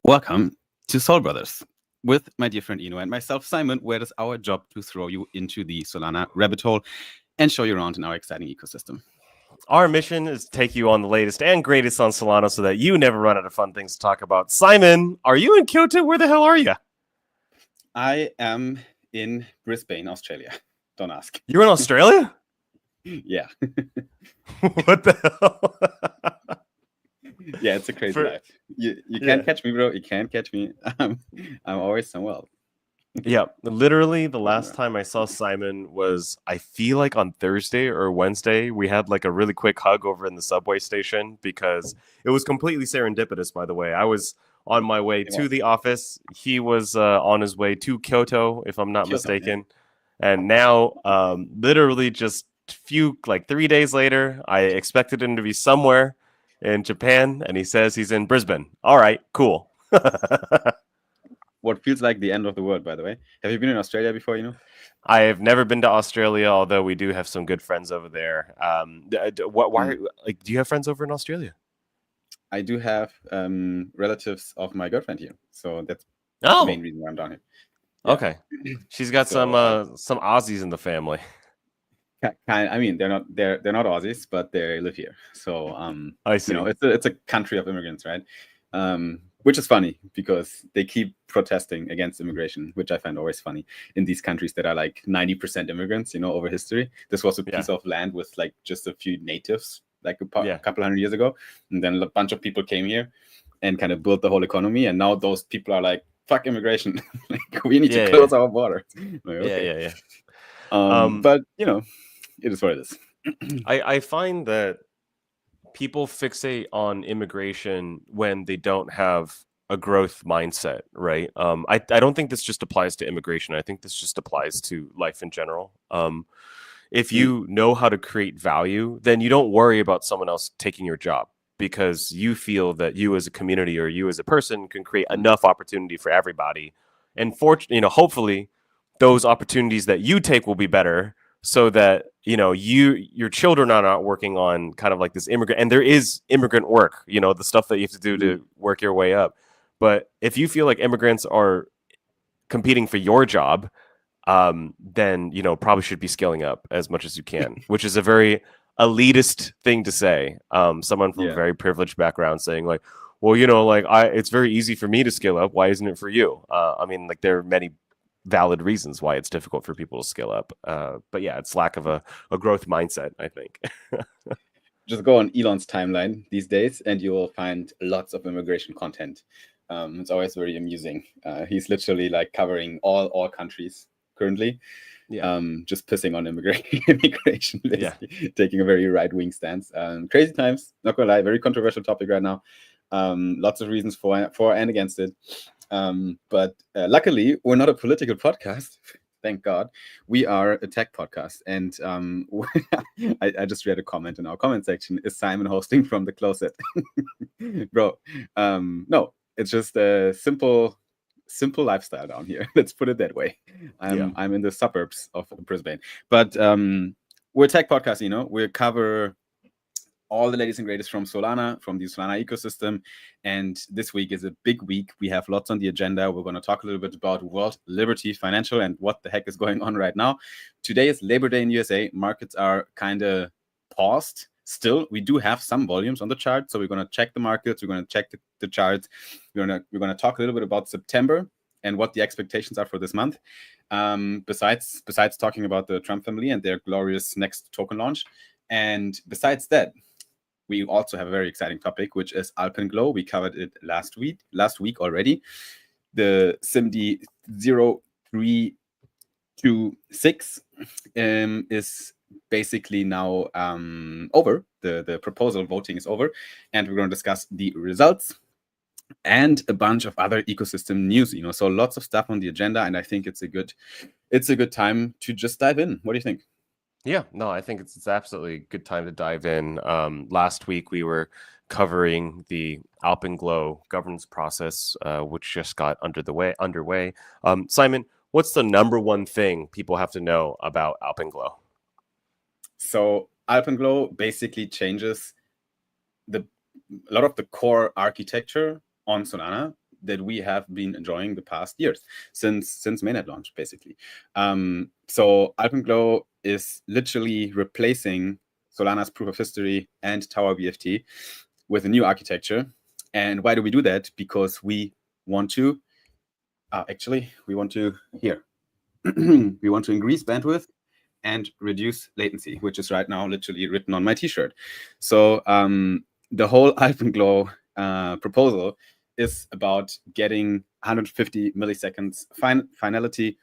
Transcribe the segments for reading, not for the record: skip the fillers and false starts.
Welcome to Soul Brothers with my dear friend Eno and myself, Simon, where it is our job to throw you into the Solana rabbit hole and show you around in our exciting ecosystem. Our mission is to take you on the latest and greatest on Solana so that you never run out of fun things to talk about. Simon, are you in Kyoto? Where the hell are you? I am in Brisbane, Australia. Don't ask. You're in Australia? Yeah. What the hell? Yeah, it's a crazy life. You can't catch me, bro. You can't catch me. I'm always somewhere else. Yeah, literally the last time I saw Simon was, I feel like on Thursday or Wednesday. We had like a really quick hug over in the subway station because it was completely serendipitous, by the way. I was on my way to the office. He was on his way to Kyoto, if I'm not mistaken. Yeah. And now, literally just 3 days later, I expected him to be somewhere in Japan, and he says he's in Brisbane. All right, cool. What feels like the end of the world, by the way. Have you been in Australia before, you know? I have never been to Australia, although we do have some good friends over there. Do you have friends over in Australia? I do have relatives of my girlfriend here, so that's the main reason why I'm down here. Yeah. Okay, she's got some Aussies in the family. I mean, they're not Aussies, but they live here. So I see. You know, it's a country of immigrants, right? Which is funny because they keep protesting against immigration, which I find always funny in these countries that are like 90% immigrants, you know, over history. This was a piece of land with like just a few natives, like a couple hundred years ago, and then a bunch of people came here and kind of built the whole economy. And now those people are like, "Fuck immigration! Like, we need to close our border." Like, okay. But you know, it is what it is. I find that people fixate on immigration when they don't have a growth mindset, right? I don't think this just applies to immigration. I think this just applies to life in general. If you know how to create value, then you don't worry about someone else taking your job because you feel that you as a community or you as a person can create enough opportunity for everybody. And hopefully those opportunities that you take will be better so that, you know, your children are not working on kind of like this immigrant, and there is immigrant work, you know, the stuff that you have to do to work your way up. But if you feel like immigrants are competing for your job, then, you know, probably should be scaling up as much as you can, which is a very elitist thing to say. Someone from a very privileged background saying like, well, you know, like it's very easy for me to scale up. Why isn't it for you? I mean, like there are many valid reasons why it's difficult for people to scale up. But yeah, it's lack of a growth mindset, I think. Just go on Elon's timeline these days and you will find lots of immigration content. It's always very amusing. He's literally like covering all countries currently. Just pissing on immigration, taking a very right-wing stance. Crazy times, not gonna lie, very controversial topic right now. Lots of reasons for and against it. But luckily, we're not a political podcast. Thank God. We are a tech podcast. And I just read a comment in our comment section. Is Simon hosting from the closet? Bro, no, it's just a simple lifestyle down here. Let's put it that way. I'm in the suburbs of Brisbane. But we're a tech podcast, you know. We cover all the latest and greatest from Solana, from the Solana ecosystem. And this week is a big week. We have lots on the agenda. We're going to talk a little bit about World Liberty Financial and what the heck is going on right now. Today is Labor Day in USA. Markets are kind of paused. Still, we do have some volumes on the chart. So we're going to check the markets. We're going to check the charts. We're going to talk a little bit about September and what the expectations are for this month. Besides talking about the Trump family and their glorious next token launch. And besides that, we also have a very exciting topic, which is Alpenglow. We covered it last week already. The SIMD 0326 is basically now over. The proposal voting is over, and we're going to discuss the results and a bunch of other ecosystem news. So lots of stuff on the agenda, and I think it's a good time to just dive in. What do you think? Yeah, no, I think it's absolutely a good time to dive in. Last week we were covering the Alpenglow governance process, which just got underway. Simon, what's the number one thing people have to know about Alpenglow? So Alpenglow basically changes a lot of the core architecture on Solana that we have been enjoying the past years since mainnet launch, basically. So Alpenglow is literally replacing Solana's proof of history and Tower BFT with a new architecture. And why do we do that? Because we want to we want to increase bandwidth and reduce latency, which is right now literally written on my t-shirt. So the whole Alpenglow proposal is about getting 150 milliseconds finality,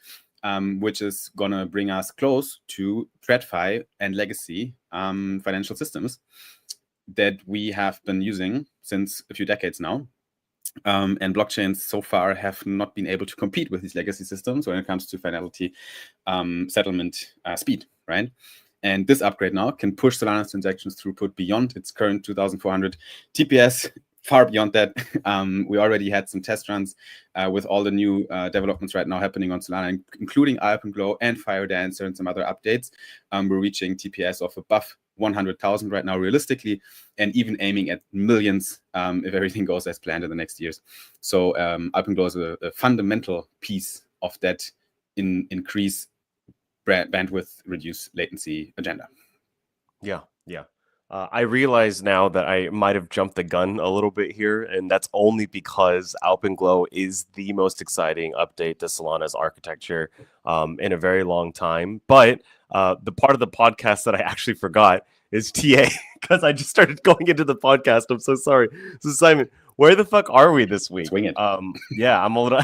which is going to bring us close to TradFi and legacy financial systems that we have been using since a few decades now. And blockchains so far have not been able to compete with these legacy systems when it comes to finality settlement speed, right? And this upgrade now can push Solana's transactions throughput beyond its current 2,400 TPS, far beyond that. We already had some test runs with all the new developments right now happening on Solana, including Alpenglow and Firedancer and some other updates. We're reaching TPS of above 100,000 right now realistically, and even aiming at millions if everything goes as planned in the next years. So Alpenglow is a fundamental piece of that increase bandwidth, reduce latency agenda. Yeah. I realize now that I might have jumped the gun a little bit here, and that's only because Alpenglow is the most exciting update to Solana's architecture in a very long time. But the part of the podcast that I actually forgot is TA, because I just started going into the podcast. I'm so sorry. So Simon, where the fuck are we this week? Swing it. Yeah, I'm a little...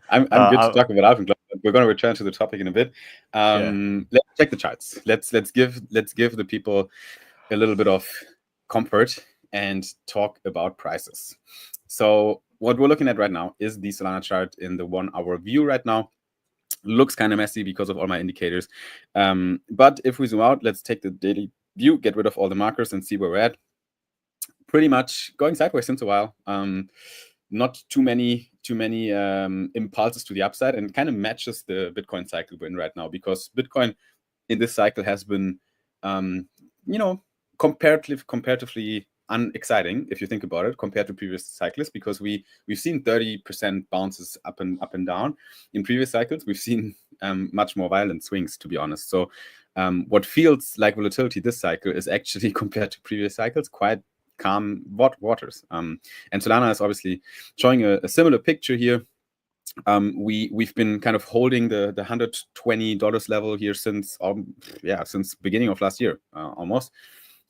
I'm good to talk about Alpenglow. We're going to return to the topic in a bit. Let's check the charts. Let's give the people a little bit of comfort and talk about prices. So what we're looking at right now is the Solana chart in the 1 hour view right now. Looks kind of messy because of all my indicators. But if we zoom out, let's take the daily view, get rid of all the markers and see where we're at. Pretty much going sideways since a while. Not too many impulses to the upside, and kind of matches the Bitcoin cycle we're in right now, because Bitcoin in this cycle has been, comparatively unexciting if you think about it compared to previous cycles, because we've seen 30% bounces up and down in previous cycles. We've seen much more violent swings, to be honest. So what feels like volatility this cycle is actually, compared to previous cycles, quite calm waters. And Solana is obviously showing a similar picture here. We've been kind of holding the $120 level here since beginning of last year almost,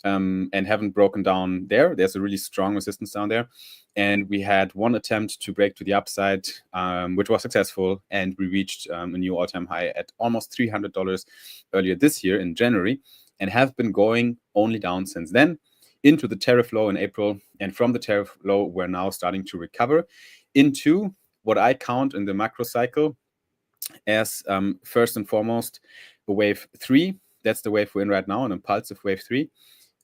and haven't broken down there. There's a really strong resistance down there, and we had one attempt to break to the upside, which was successful, and we reached a new all-time high at almost $300 earlier this year in January, and have been going only down since then, into the tariff low in April. And from the tariff low, we're now starting to recover into what I count in the macro cycle as first and foremost a wave 3. That's the wave we're in right now, an impulsive wave 3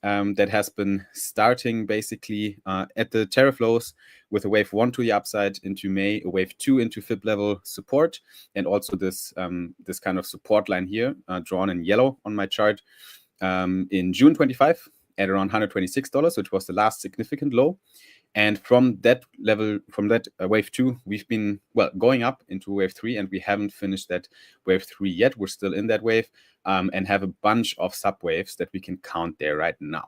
that has been starting basically at the tariff lows with a wave 1 to the upside into May, a wave 2 into Fib level support, and also this kind of support line here drawn in yellow on my chart in June 25 at around $126, which was the last significant low. And from that level, from that wave 2, we've been going up into wave 3, and we haven't finished that wave 3 yet. We're still in that wave and have a bunch of subwaves that we can count there right now.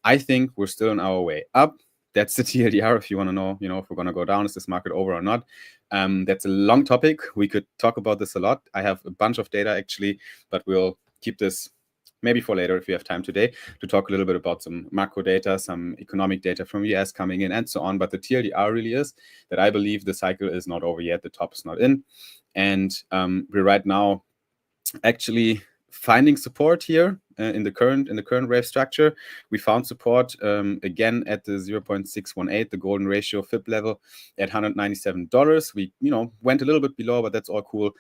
I think we're still on our way up. That's the TLDR. If you want to know, if we're going to go down, is this market over or not? That's a long topic. We could talk about this a lot. I have a bunch of data actually, but we'll keep this maybe for later if we have time today to talk a little bit about some macro data, some economic data from US coming in, and so on. But the TLDR really is that I believe the cycle is not over yet. The top is not in. And we're right now actually finding support here in the current wave structure. We found support again at the 0.618, the golden ratio FIB level at $197. We went a little bit below, but that's all cool.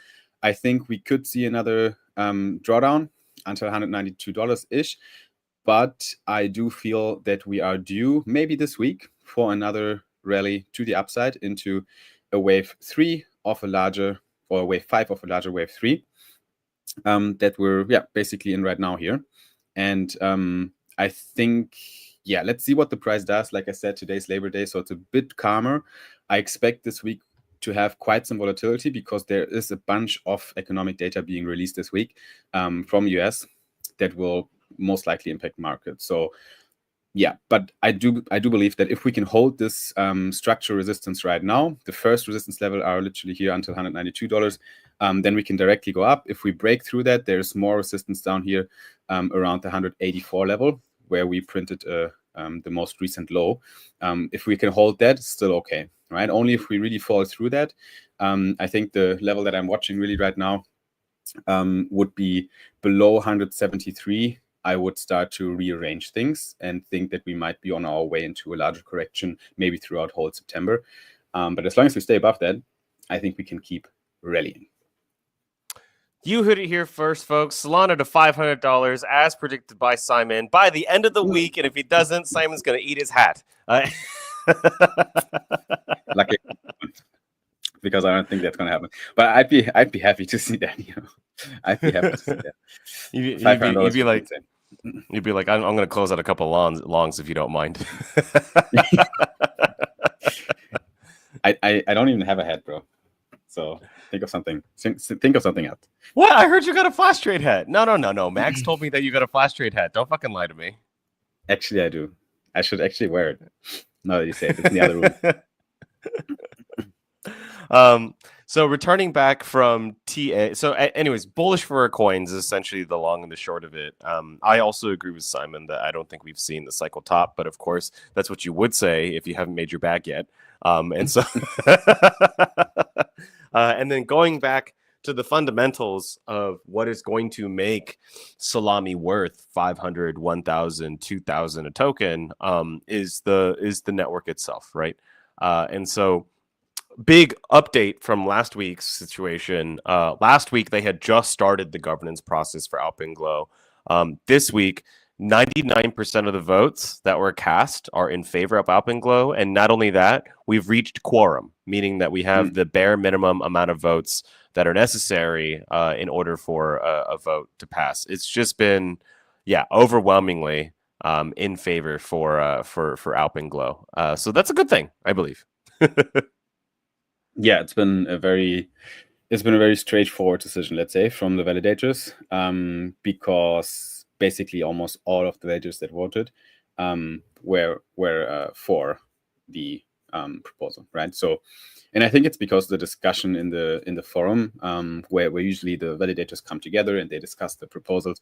I think we could see another drawdown until $192 ish, but I do feel that we are due maybe this week for another rally to the upside into a wave 3 of a larger, or a wave 5 of a larger wave 3 that we're basically in right now here. And I think, let's see what the price does. Like I said, today's Labor Day, so it's a bit calmer. I expect this week to have quite some volatility because there is a bunch of economic data being released this week from US that will most likely impact markets. So but I do believe that if we can hold this structural resistance right now, the first resistance level are literally here until $192, then we can directly go up. If we break through that, there's more resistance down here around the 184 level where we printed the most recent low. If we can hold that, still okay, right? Only if we really fall through that. I think the level that I'm watching really right now would be below 173. I would start to rearrange things and think that we might be on our way into a larger correction, maybe throughout whole September. But as long as we stay above that, I think we can keep rallying. You heard it here first, folks. Solana to $500 as predicted by Simon by the end of the week. And if he doesn't, Simon's going to eat his hat. Lucky. Because I don't think that's going to happen. But I'd be happy to see that. I'd be happy to see that. You'd be like, I'm going to close out a couple longs if you don't mind. I don't even have a hat, bro. So think of something. Think of something else. What? I heard you got a flash trade hat. No. Max told me that you got a flash trade hat. Don't fucking lie to me. Actually, I do. I should actually wear it. Now that you say it, it's in the other room. So returning back from TA. So anyways, bullish for our coins is essentially the long and the short of it. I also agree with Simon that I don't think we've seen the cycle top, but of course that's what you would say if you haven't made your bag yet. And so, and then going back to the fundamentals of what is going to make Salami worth 500, 1,000, 2,000 a token is the network itself, right? And so big update from last week's situation. Last week, they had just started the governance process for Alpenglow. This week, 99% of the votes that were cast are in favor of Alpenglow. And not only that, we've reached quorum, meaning that we have the bare minimum amount of votes that are necessary in order for a vote to pass. It's just been, overwhelmingly in favor for Alpenglow. So that's a good thing, I believe. It's been a very straightforward decision, let's say, from the validators, because basically almost all of the validators that voted were for the proposal, right? So, and I think it's because the discussion in the forum, where usually the validators come together and they discuss the proposals.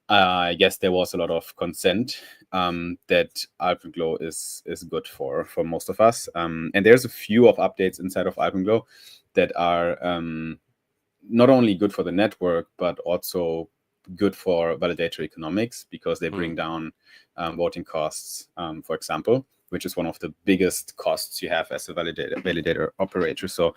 I guess there was a lot of consent that Alpenglow is good for most of us. And there's a few of updates inside of Alpenglow that are not only good for the network, but also good for validator economics because they bring down voting costs, for example, which is one of the biggest costs you have as a validator operator. So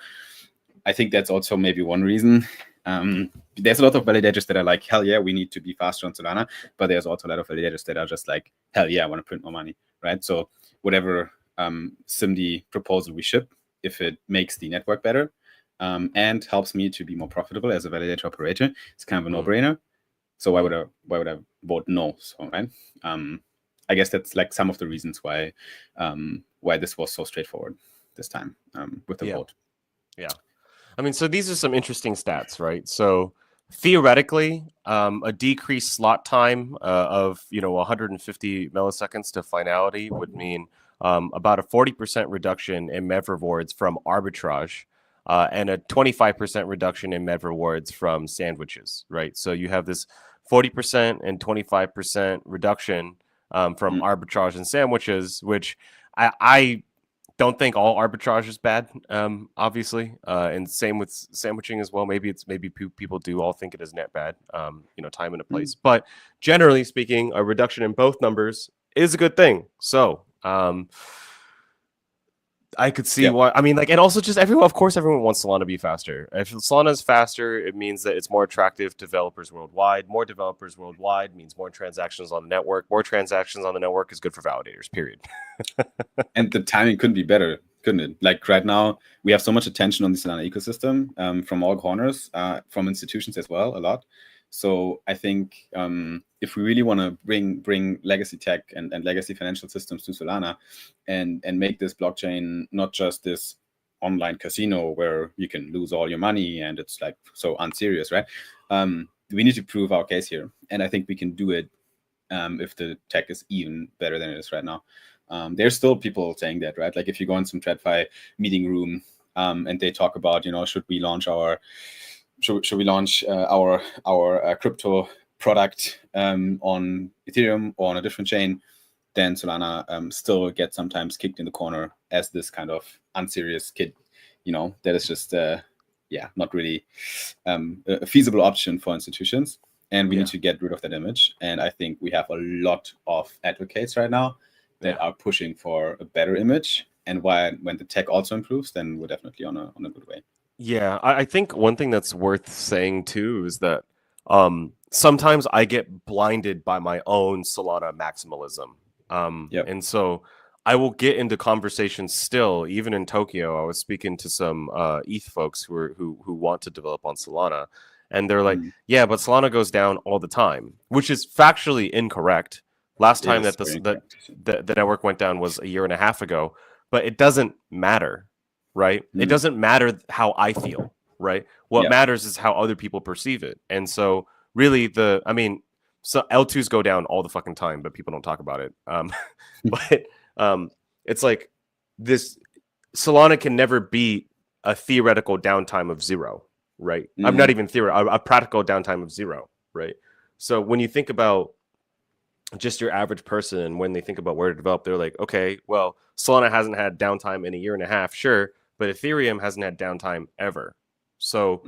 I think that's also maybe one reason. There's a lot of validators that are like, hell yeah, we need to be faster on Solana. But there's also a lot of validators that are just like, hell yeah, I want to print more money, right? So whatever SIMD proposal we ship, if it makes the network better and helps me to be more profitable as a validator operator, it's kind of a no-brainer. So why would I vote no? So, right? I guess that's like some of the reasons why this was so straightforward this time with the vote. Yeah. I mean, so these are some interesting stats, right? So theoretically, a decreased slot time of 150 milliseconds to finality would mean about a 40% reduction in MEV rewards from arbitrage and a 25% reduction in MEV rewards from sandwiches, right? So you have this 40% and 25% reduction from arbitrage and sandwiches, which I don't think all arbitrage is bad, obviously, and same with sandwiching as well. Maybe people do all think it is net bad, time and a place. But generally speaking, a reduction in both numbers is a good thing. So I could see why. I mean, and also just everyone. Of course, everyone wants Solana to be faster. If Solana is faster, it means that it's more attractive to developers worldwide. More developers worldwide means more transactions on the network. More transactions on the network is good for validators. Period. And the timing couldn't be better, couldn't it? Like right now, we have so much attention on the Solana ecosystem from all corners, from institutions as well, a lot. So I think if we really want to bring legacy tech and legacy financial systems to Solana and make this blockchain not just this online casino where you can lose all your money and it's like so unserious, right? We need to prove our case here. And I think we can do it if the tech is even better than it is right now. There's still people saying that, right? Like if you go in some TradFi meeting room and they talk about, should we launch our crypto product on Ethereum or on a different chain, then Solana still gets sometimes kicked in the corner as this kind of unserious kid, that is just not really a feasible option for institutions. And we need to get rid of that image. And I think we have a lot of advocates right now that are pushing for a better image. And when the tech also improves, then we're definitely on a good way. Yeah, I think one thing that's worth saying too is that sometimes I get blinded by my own Solana maximalism. And so I will get into conversations still, even in Tokyo. I was speaking to some ETH folks who want to develop on Solana, and they're like, "Yeah, but Solana goes down all the time," which is factually incorrect. Last time that the network went down was a year and a half ago, but it doesn't matter. Right? It doesn't matter how I feel, right? What matters is how other people perceive it. And so really so L2s go down all the fucking time, but people don't talk about it. But it's like this Solana can never be a theoretical downtime of 0, right? I'm not even theoretical, a practical downtime of 0, right? So when you think about just your average person, when they think about where to develop, they're like, okay, well, Solana hasn't had downtime in a year and a half, sure, but Ethereum hasn't had downtime ever. So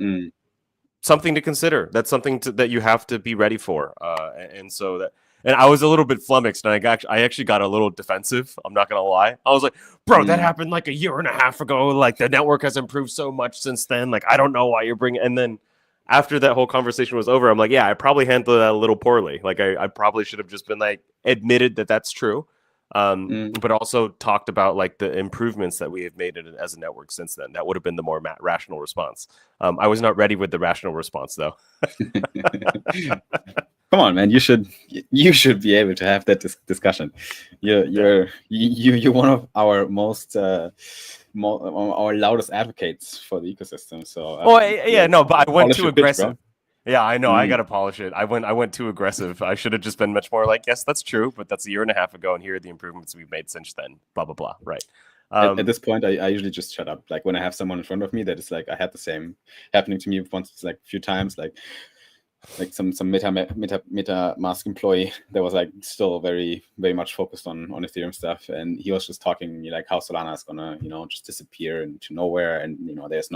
something to consider. That's something that you have to be ready for. And I was a little bit flummoxed, and I actually got a little defensive. I'm not gonna lie. I was like, bro, that happened like a year and a half ago. Like the network has improved so much since then. Like I don't know why you're bringing. And then after that whole conversation was over, I'm like, yeah, I probably handled that a little poorly. Like I probably should have just been like admitted that that's true. But also talked about like the improvements that we have made as a network since then. That would have been the more rational response. I was not ready with the rational response though. Come on, man! You should be able to have that discussion. You're one of our most our loudest advocates for the ecosystem. So but I went too aggressive. Yeah, I know. I gotta polish it. I went too aggressive. I should have just been much more like, yes, that's true, but that's a year and a half ago, and here are the improvements we've made since then. Blah blah blah. Right. At this point, I usually just shut up. Like when I have someone in front of me that is like, I had the same happening to me once, like a few times, like some MetaMask employee that was like still very very much focused on Ethereum stuff, and he was just talking to me like how Solana is gonna just disappear into nowhere, and there's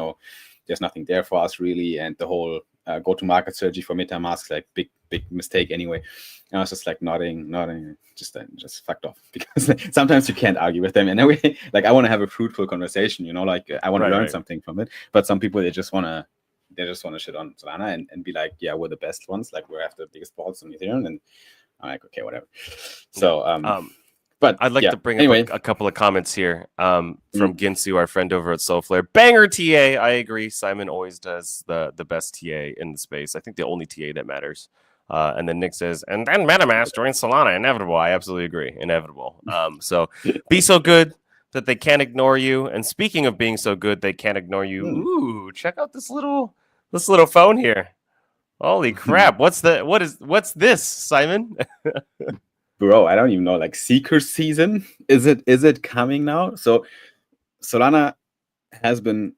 nothing there for us really, and the whole go-to-market strategy for MetaMask like big mistake anyway. And I was just like nodding, just fucked off, because sometimes you can't argue with them. And anyway, like I want to have a fruitful conversation, like I want to learn something from it. But some people they just want to shit on Solana and be like, yeah, we're the best ones, like we have the biggest balls on Ethereum, and I'm like, okay, whatever. So but I'd like to bring up a couple of comments here from Ginsu, our friend over at Soulflare. Banger TA. I agree. Simon always does the best TA in the space. I think the only TA that matters. And then Nick says, and then MetaMask joins Solana. Inevitable. I absolutely agree. Inevitable. So be so good that they can't ignore you. And speaking of being so good, they can't ignore you. Ooh, check out this little phone here. Holy crap. What's this, Simon? Bro, I don't even know, like Seeker season? Is it coming now? So Solana has been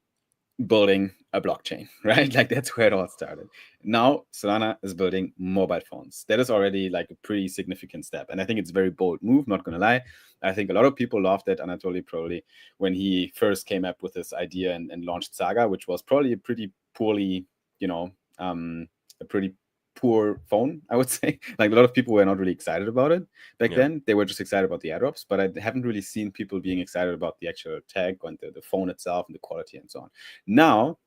building a blockchain, right? Like that's where it all started. Now Solana is building mobile phones. That is already like a pretty significant step. And I think it's a very bold move, not gonna lie. I think a lot of people laughed at Anatoly probably when he first came up with this idea and launched Saga, which was probably a pretty poorly, a pretty poor phone, I would say. Like a lot of people were not really excited about it back then. They were just excited about the airdrops, but I haven't really seen people being excited about the actual tech and the phone itself and the quality and so on. Now,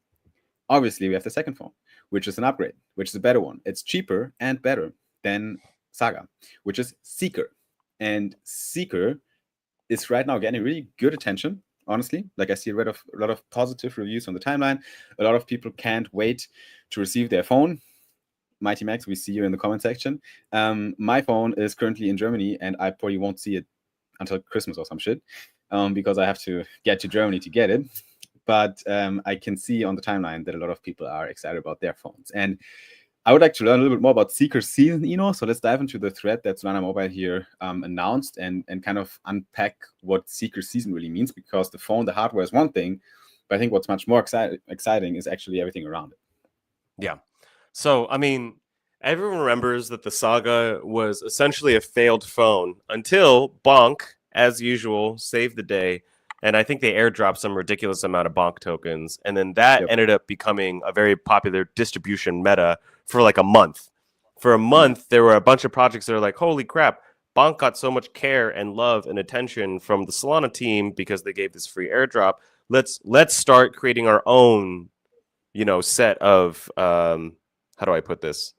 obviously, we have the second phone, which is an upgrade, which is a better one. It's cheaper and better than Saga, which is Seeker. And Seeker is right now getting really good attention, honestly. Like I see a lot of positive reviews on the timeline. A lot of people can't wait to receive their phone. Mighty Max, we see you in the comment section. My phone is currently in Germany, and I probably won't see it until Christmas or some shit, because I have to get to Germany to get it. But I can see on the timeline that a lot of people are excited about their phones. And I would like to learn a little bit more about Seeker Season, So let's dive into the thread that Solana Mobile here announced and kind of unpack what Seeker Season really means, because the phone, the hardware is one thing, but I think what's much more exciting is actually everything around it. Yeah. So, I mean, everyone remembers that the Saga was essentially a failed phone until Bonk, as usual, saved the day. And I think they airdropped some ridiculous amount of Bonk tokens. And then that ended up becoming a very popular distribution meta for like a month. For a month, there were a bunch of projects that are like, holy crap, Bonk got so much care and love and attention from the Solana team because they gave this free airdrop. Let's start creating our own, set of how do I put this?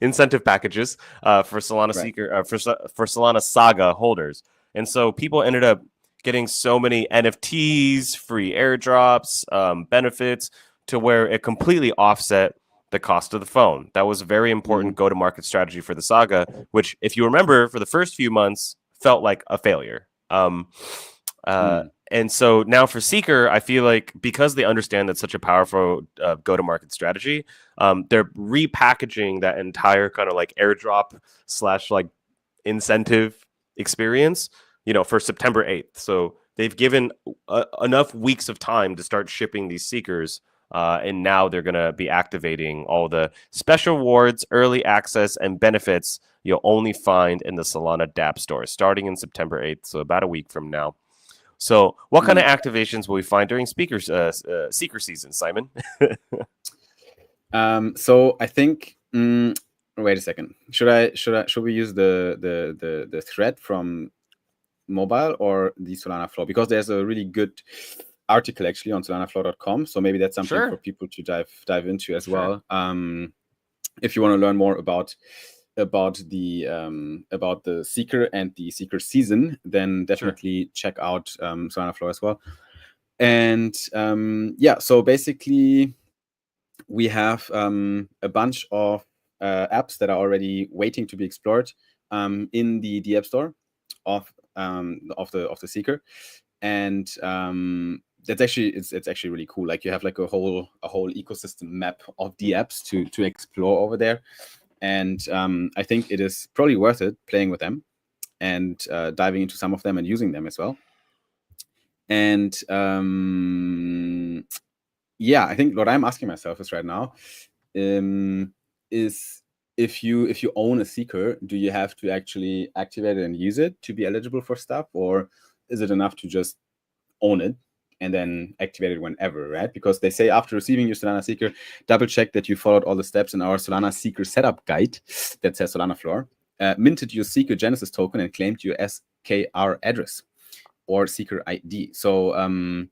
Incentive packages for Solana Seeker for Solana Saga holders. And so people ended up getting so many NFTs, free airdrops, benefits to where it completely offset the cost of the phone. That was a very important go-to-market strategy for the Saga, which, if you remember, for the first few months felt like a failure. And so now for Seeker, I feel like because they understand that's such a powerful go-to-market strategy, they're repackaging that entire kind of like airdrop / like incentive experience, for September 8th. So they've given enough weeks of time to start shipping these Seekers. And now they're going to be activating all the special rewards, early access, and benefits you'll only find in the Solana dApp store starting in September 8th. So about a week from now. So what kind of activations will we find during Seeker season, Simon? So I think, wait a second. Should we use the thread from mobile or the Solana Flow? Because there's a really good article actually on solanaflow.com. So maybe that's something for people to dive into as well. If you want to learn more about the Seeker and the Seeker season, then definitely check out Solana Flow as well. And so basically we have a bunch of apps that are already waiting to be explored in the App Store of the Seeker, and that's actually it's actually really cool. Like you have like a whole ecosystem map of the apps to explore over there. And I think it is probably worth it playing with them and diving into some of them and using them as well. And I think what I'm asking myself is right now is if you own a Seeker, do you have to actually activate it and use it to be eligible for stuff, or is it enough to just own it and then activate it whenever, right? Because they say after receiving your Solana Seeker, double check that you followed all the steps in our Solana Seeker setup guide that says Solana Floor, minted your Seeker Genesis token and claimed your SKR address or Seeker ID. So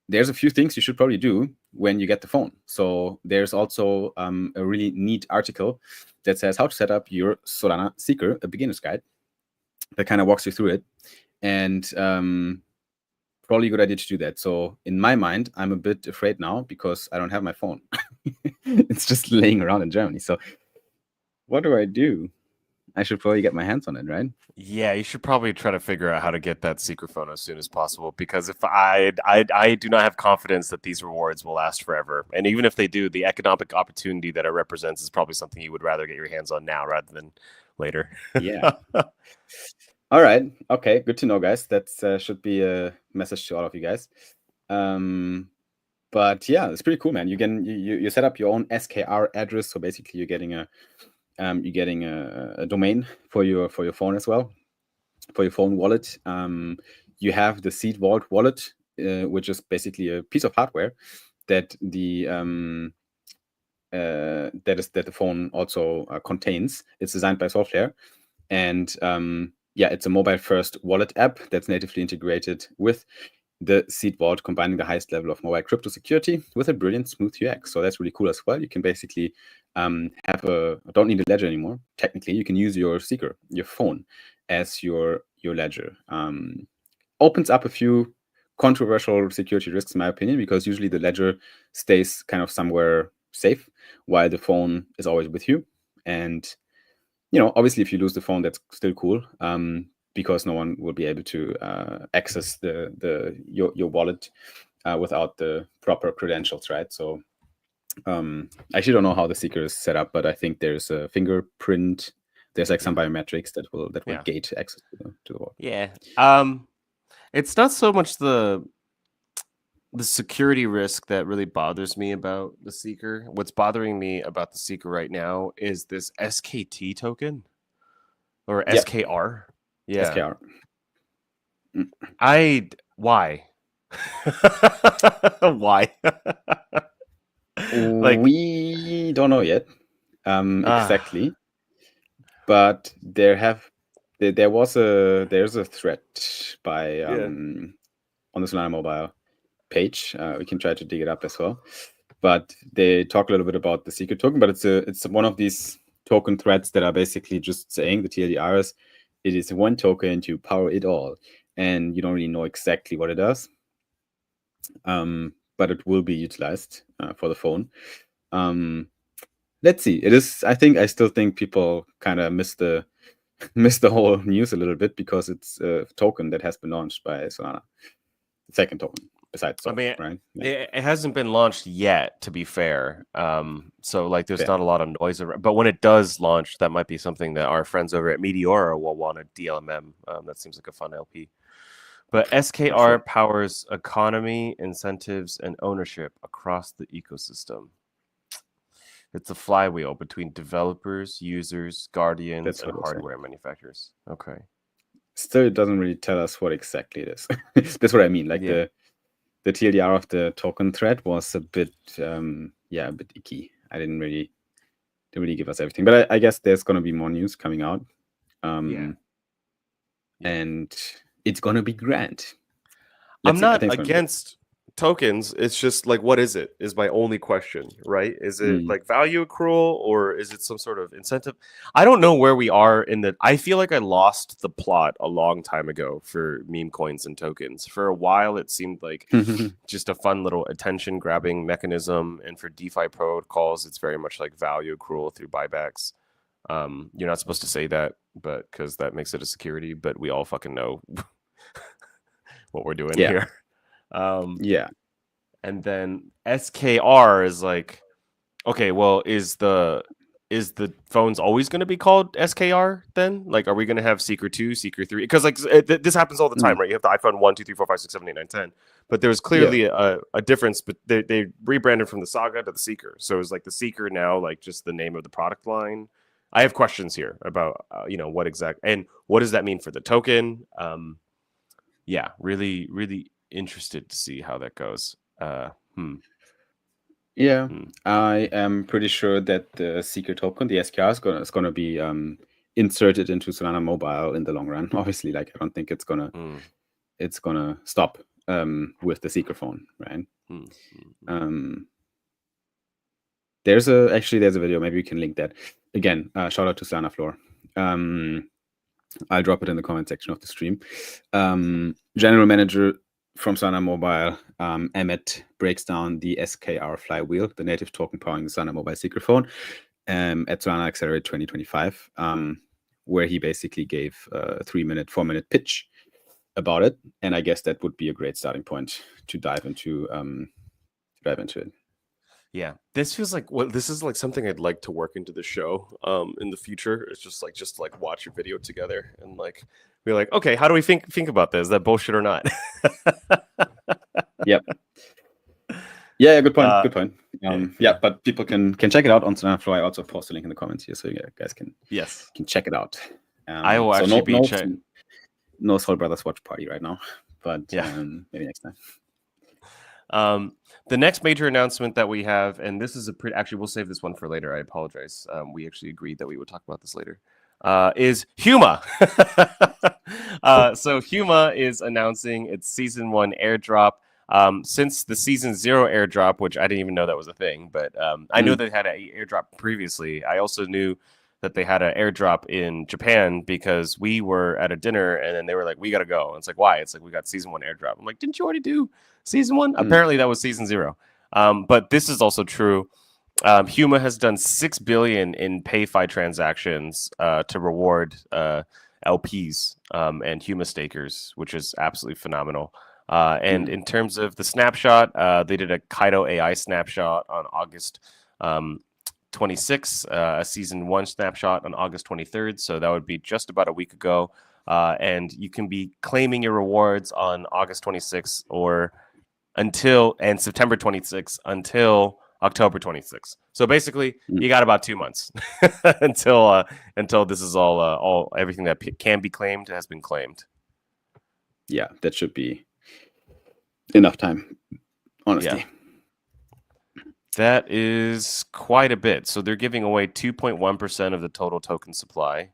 there's a few things you should probably do when you get the phone. So there's also a really neat article that says how to set up your Solana Seeker, a beginner's guide, that kind of walks you through it. And probably a good idea to do that. So in my mind, I'm a bit afraid now because I don't have my phone. It's just laying around in Germany. So what do I do? I should probably get my hands on it, right? Yeah, you should probably try to figure out how to get that Seeker phone as soon as possible, because if I do not have confidence that these rewards will last forever. And even if they do, the economic opportunity that it represents is probably something you would rather get your hands on now rather than later. Yeah. All right. Okay. Good to know, guys. That should be a message to all of you guys. But yeah, it's pretty cool, man. You set up your own SKR address, so basically you're getting a domain for your phone as well, for your phone wallet. You have the Seed Vault wallet, which is basically a piece of hardware that the phone also contains. It's designed by Software, and it's a mobile-first wallet app that's natively integrated with the Seed Vault, combining the highest level of mobile crypto security with a brilliant, smooth UX. So that's really cool as well. You can basically don't need a ledger anymore. Technically, you can use your Seeker, your phone, as your ledger. Opens up a few controversial security risks, in my opinion, because usually the ledger stays kind of somewhere safe while the phone is always with you. And obviously, if you lose the phone, that's still cool, because no one will be able to access your wallet without the proper credentials, right? So I actually don't know how the Seeker is set up, but I think there's a fingerprint. There's like some biometrics that will gate access to the wallet. Yeah. It's not so much the security risk that really bothers me about the Seeker. What's bothering me about the Seeker right now is this SKT token or SKR. Yeah. SKR. Why? Why? We don't know yet exactly, but there's a threat by on the Solana Mobile page. We can try to dig it up as well, but they talk a little bit about the Seeker token. But it's one of these token threads that are basically just saying, the TLDR is, it is one token to power it all, and you don't really know exactly what it does. But it will be utilized for the phone. Let's see. I still think people kind of miss the whole news a little bit, because it's a token that has been launched by Solana. The second token besides Sol, right? Yeah. It hasn't been launched yet, to be fair. So like there's not a lot of noise around, but when it does launch, that might be something that our friends over at Meteora will want to DLMM. That seems like a fun LP. But SKR powers economy, incentives, and ownership across the ecosystem. It's a flywheel between developers, users, guardians, and hardware manufacturers. Okay. Still, it doesn't really tell us what exactly it is. That's what I mean. Like the TLDR of the token thread was a bit, a bit icky. I didn't really give us everything. But I guess there's going to be more news coming out. And it's going to be grand. I'm not against tokens. It's just like, what is it? Is my only question, right? Is it like value accrual, or is it some sort of incentive? I don't know where we are in the. I feel like I lost the plot a long time ago for meme coins and tokens. For a while, it seemed like just a fun little attention grabbing mechanism, and for DeFi protocols, it's very much like value accrual through buybacks. You're not supposed to say that, but because that makes it a security. But we all fucking know what we're doing here. And then SKR is like, okay, well, is the phones always going to be called SKR then? Like, are we going to have Seeker 2, Seeker 3? Because like this happens all the time, right? You have the iPhone 1, 2, 3, 4, 5, 6, 7, 8, 9, 10. But there's clearly a difference, but they rebranded from the Saga to the Seeker. So it's like the Seeker now, like just the name of the product line. I have questions here about, what and what does that mean for the token? Really, really interested to see how that goes. I am pretty sure that the Seeker token, the SKR, is gonna be inserted into Solana Mobile in the long run. Obviously, like I don't think it's gonna stop with the Seeker phone, right? There's a video. Maybe we can link that. Again, shout out to Solana Floor. I'll drop it in the comment section of the stream. General manager from Solana Mobile, Emmett, breaks down the SKR flywheel, the native token powering the Solana Mobile Seeker phone, at Solana Accelerate 2025, where he basically gave a 4-minute pitch about it. And I guess that would be a great starting point to dive into it. Yeah, this feels like this is like something I'd like to work into the show in the future. It's just like watch a video together and like be like, okay, how do we think about this? Is that bullshit or not? Yep. Yeah, good point. Good point. Yeah. Yeah, but people can check it out on Solana Flow. I also post a link in the comments here, so you guys can check it out. I will so actually be no Soul Brothers watch party right now, but yeah. Maybe next time. The next major announcement that we have, and this is actually we'll save this one for later. I apologize. We actually agreed that we would talk about this later. Is Huma. So Huma is announcing its season 1 airdrop. Since the season 0 airdrop, which I didn't even know that was a thing, but I knew they had an airdrop previously. I also knew that they had an airdrop in Japan because we were at a dinner and then they were like, we got to go. And it's like, why? It's like, we got season 1 airdrop. I'm like, didn't you already do season 1? Apparently that was season 0. But this is also true. Huma has done 6 billion in PayFi transactions to reward LPs and Huma stakers, which is absolutely phenomenal. And in terms of the snapshot, they did a Kaido AI snapshot on August 26, a season 1 snapshot on August 23rd. So that would be just about a week ago. And you can be claiming your rewards on August 26th and September 26th until October 26th. So basically, you got about 2 months until this is all everything that can be claimed has been claimed. Yeah, that should be enough time, honestly. Yeah. That is quite a bit. So they're giving away 2.1% of the total token supply.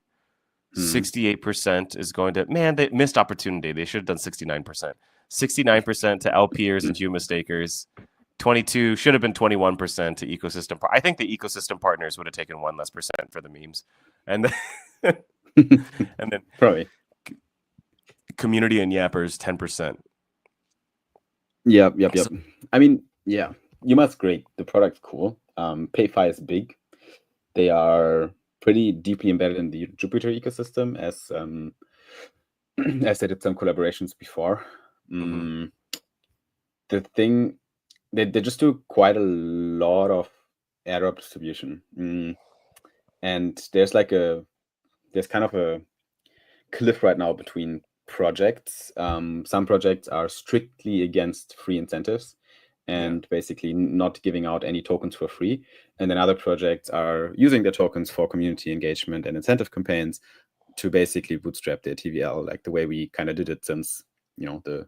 68% is going to they missed opportunity. They should have done 69%. 69% to LPers and Huma stakers. 22 should have been 21% to ecosystem. I think the ecosystem partners would have taken 1 less percent for the memes, and then and then probably community and yappers 10%. Yep. I mean, yeah, Yuma's great. The product's cool. PayFi is big. They are pretty deeply embedded in the Jupiter ecosystem as they did some collaborations before. The thing they just do quite a lot of airdrop distribution, and there's kind of a cliff right now between projects. Some projects are strictly against free incentives and basically not giving out any tokens for free, and then other projects are using their tokens for community engagement and incentive campaigns to basically bootstrap their TVL, like the way we kind of did it since the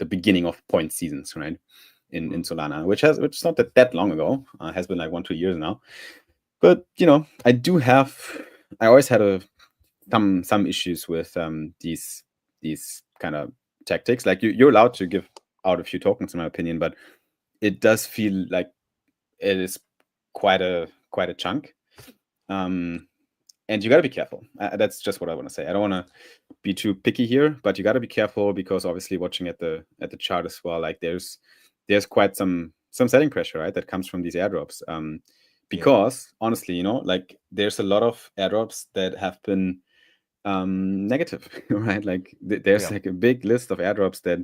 beginning of point seasons, right? In Solana, which is not that long ago. Has been like 1-2 years now. But I always had some issues with these kind of tactics. Like you're allowed to give out a few tokens, in my opinion, but it does feel like it is quite a chunk. And you got to be careful. That's just what I want to say. I don't want to be too picky here, but you got to be careful because obviously watching at the chart as well, like there's quite some selling pressure, right, that comes from these airdrops. Because honestly, like there's a lot of airdrops that have been negative, right? Like there's like a big list of airdrops that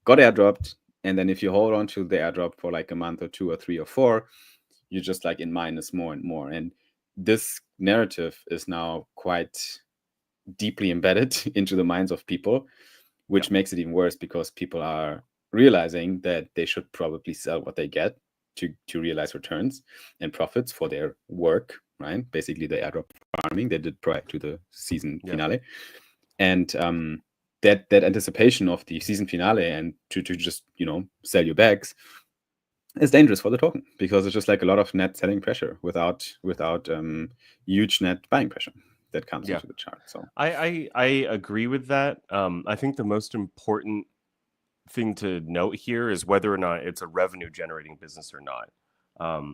got airdropped, and then if you hold on to the airdrop for like a month or 2 or 3 or 4, you're just like in minus more and more. And this narrative is now quite deeply embedded into the minds of people, which makes it even worse because people are realizing that they should probably sell what they get to realize returns and profits for their work, right? Basically the airdrop farming they did prior to the season finale. And that anticipation of the season finale and to just sell your bags is dangerous for the token because it's just like a lot of net selling pressure without huge net buying pressure that comes into the chart. So I agree with that. I think the most important thing to note here is whether or not it's a revenue generating business or not.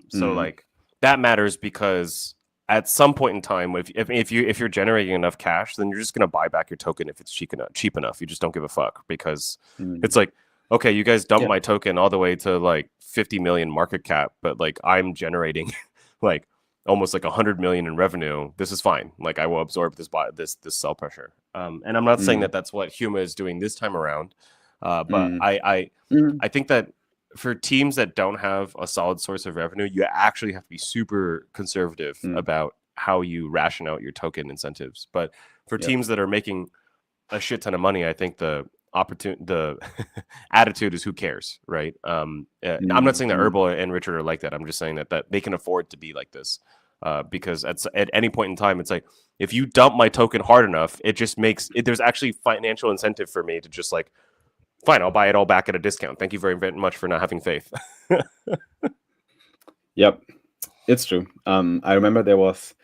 So like that matters because at some point in time, if you're generating enough cash, then you're just gonna buy back your token if it's cheap enough. You just don't give a fuck because it's like, okay, you guys dump my token all the way to like 50 million market cap, but like I'm generating like almost like 100 million in revenue. This is fine. Like I will absorb this sell pressure. And I'm not saying that that's what Huma is doing this time around, but I think that for teams that don't have a solid source of revenue, you actually have to be super conservative about how you ration out your token incentives. But for teams that are making a shit ton of money, I think the the attitude is who cares, right? I'm not saying that Herbal and Richard are like that. I'm just saying that they can afford to be like this, because at any point in time, it's like, if you dump my token hard enough, it just makes it. There's actually financial incentive for me to just like, fine, I'll buy it all back at a discount. Thank you very, very much for not having faith. Yep, it's true. I remember there was,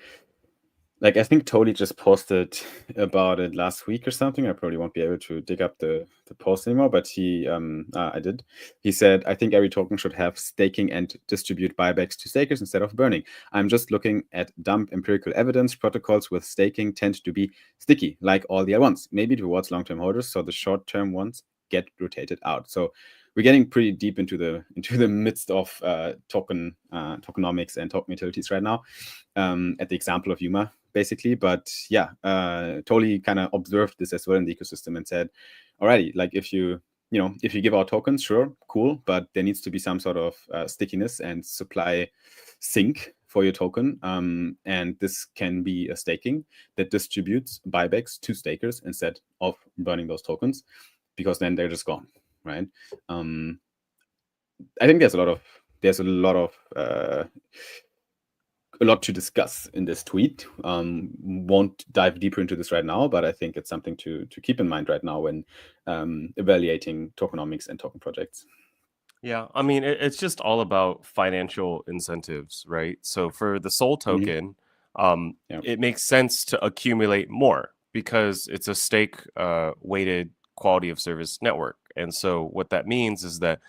like, I think Tony just posted about it last week or something. I probably won't be able to dig up the post anymore, but I did. He said, I think every token should have staking and distribute buybacks to stakers instead of burning. I'm just looking at dump empirical evidence. Protocols with staking tend to be sticky, like all the other ones, maybe towards long-term holders, so the short-term ones get rotated out. So we're getting pretty deep into the midst of tokenomics and token utilities right now, at the example of Yuma, basically. But yeah, totally kind of observed this as well in the ecosystem and said, alrighty, like if you give out tokens, sure, cool, but there needs to be some sort of stickiness and supply sync for your token. And this can be a staking that distributes buybacks to stakers instead of burning those tokens, because then they're just gone, right? I think there's a lot to discuss in this tweet. Won't dive deeper into this right now, but I think it's something to keep in mind right now when evaluating tokenomics and token projects. Yeah, I mean, it's just all about financial incentives, right? So for the Soul token, it makes sense to accumulate more because it's a stake weighted quality of service network. And so what that means is that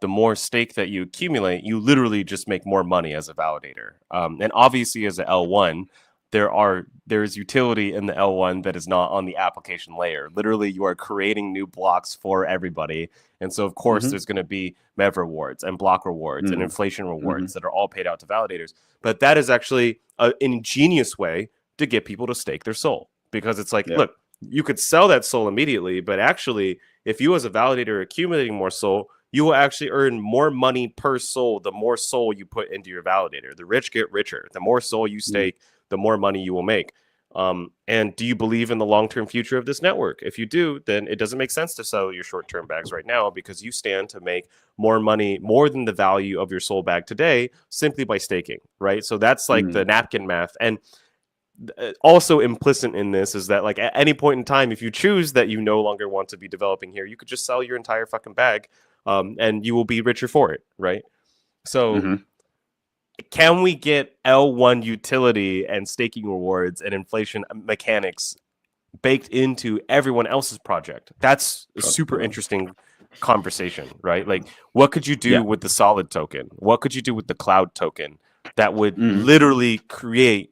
the more stake that you accumulate, you literally just make more money as a validator. And obviously, as an L1, there's utility in the L1 that is not on the application layer. Literally, you are creating new blocks for everybody. And so, of course, there's going to be MEV rewards and block rewards and inflation rewards that are all paid out to validators. But that is actually an ingenious way to get people to stake their soul, because it's like, look, you could sell that soul immediately, but actually, if you as a validator are accumulating more soul, you will actually earn more money per soul the more soul you put into your validator. The rich get richer. The more soul you stake, the more money you will make. And do you believe in the long-term future of this network? If you do, then it doesn't make sense to sell your short-term bags right now, because you stand to make more money, more than the value of your soul bag today, simply by staking, right? So that's like the napkin math. And also implicit in this is that, like, at any point in time, if you choose that you no longer want to be developing here, you could just sell your entire fucking bag, and you will be richer for it, right? So can we get L1 utility and staking rewards and inflation mechanics baked into everyone else's project? That's a super interesting conversation, right? Like, what could you do with the solid token? What could you do with the cloud token that would literally create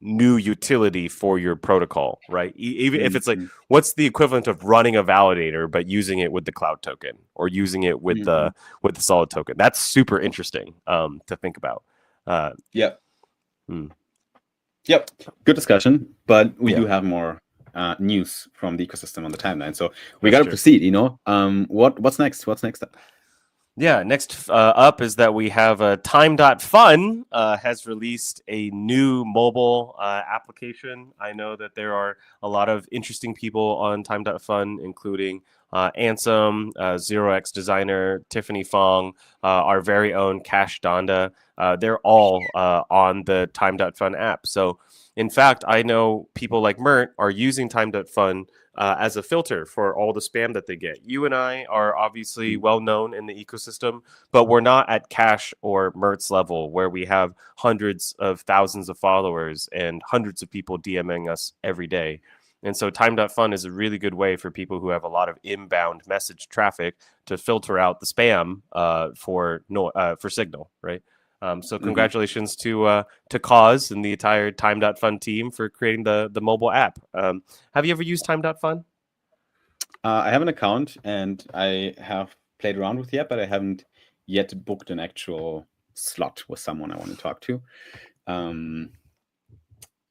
new utility for your protocol, right? Even if it's like, what's the equivalent of running a validator but using it with the cloud token or using it with the solid token? That's super interesting to think about. Yep, good discussion, but we do have more news from the ecosystem on the timeline, so we got to proceed. What's next up? Yeah, next up is that we have Time.Fun has released a new mobile application. I know that there are a lot of interesting people on Time.Fun, including Ansem, ZeroX Designer, Tiffany Fong, our very own Cash Donda. They're all on the Time.Fun app. So, in fact, I know people like Mert are using Time.Fun as a filter for all the spam that they get. You and I are obviously well known in the ecosystem, but we're not at Cash or Mert's level where we have hundreds of thousands of followers and hundreds of people DMing us every day. And so Time.Fun is a really good way for people who have a lot of inbound message traffic to filter out the spam for Signal, right? So congratulations to Cause and the entire Time.Fun team for creating the mobile app. Have you ever used Time.Fun? I have an account and I have played around with the app, but I haven't yet booked an actual slot with someone I want to talk to.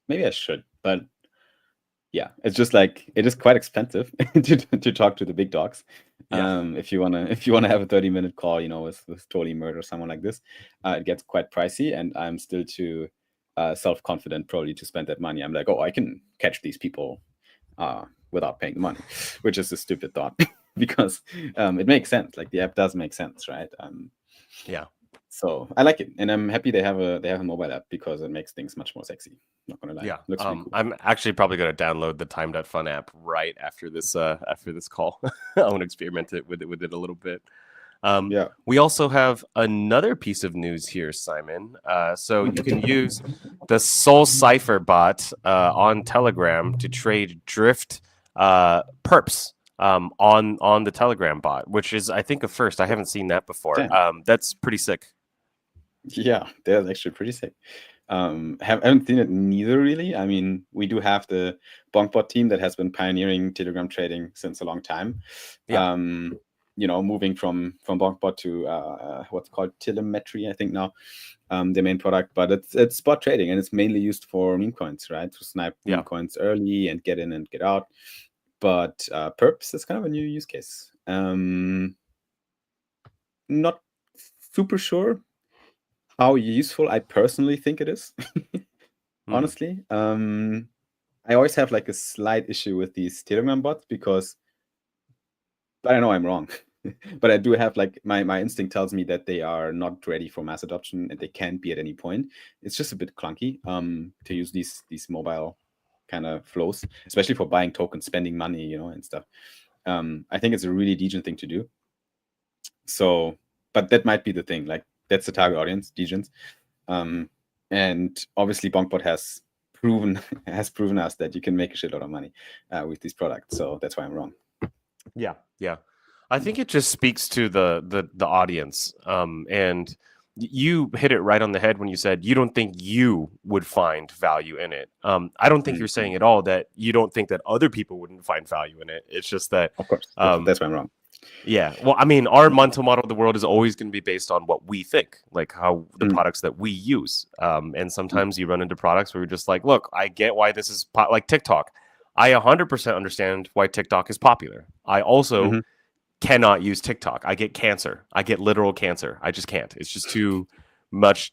Maybe I should, but yeah, it's just like, it is quite expensive to talk to the big dogs. If you wanna have a 30-minute call, with Totally Murder or someone like this, it gets quite pricey, and I'm still too self-confident probably to spend that money. I'm like, oh, I can catch these people without paying the money, which is a stupid thought. because it makes sense. Like the app does make sense, right? Yeah. So I like it, and I'm happy they have a mobile app because it makes things much more sexy. Not gonna lie, Yeah. looks really cool. I'm actually probably going to download the Time.fun app right after this call. I want to experiment with it a little bit. Yeah. We also have another piece of news here, Simon. So you can use the Soul Cipher bot on Telegram to trade drift perps on the Telegram bot, which is, I think, a first. I haven't seen that before. That's pretty sick. Yeah, they're actually pretty sick. Haven't seen it neither, really. I mean, we do have the Bonkbot team that has been pioneering Telegram trading since a long time. Yeah. Moving from Bonkbot to what's called telemetry, I think now, the main product. But it's spot trading, and it's mainly used for meme coins, right? To snipe meme coins early and get in and get out. But perps is kind of a new use case. Not super sure how useful I personally think it is. Honestly, I always have like a slight issue with these Telegram bots because I know I'm wrong, but I do have like my instinct tells me that they are not ready for mass adoption and they can't be at any point. It's just a bit clunky to use these mobile kind of flows, especially for buying tokens, spending money, and stuff. I think it's a really decent thing to do. So, but that might be the thing. Like that's the target audience, degens. And obviously Bonkbot has proven us that you can make a shitload of money with these products. So that's why I'm wrong. Yeah. I think it just speaks to the audience. And you hit it right on the head when you said you don't think you would find value in it. I don't think you're saying at all that you don't think that other people wouldn't find value in it. It's just that, of course, that's why I'm wrong. Yeah. Well, I mean, our mental model of the world is always going to be based on what we think, like how the products that we use. And sometimes you run into products where you're just like, look, I get why this is like TikTok. I 100% understand why TikTok is popular. I also cannot use TikTok. I get cancer. I get literal cancer. I just can't. It's just too much,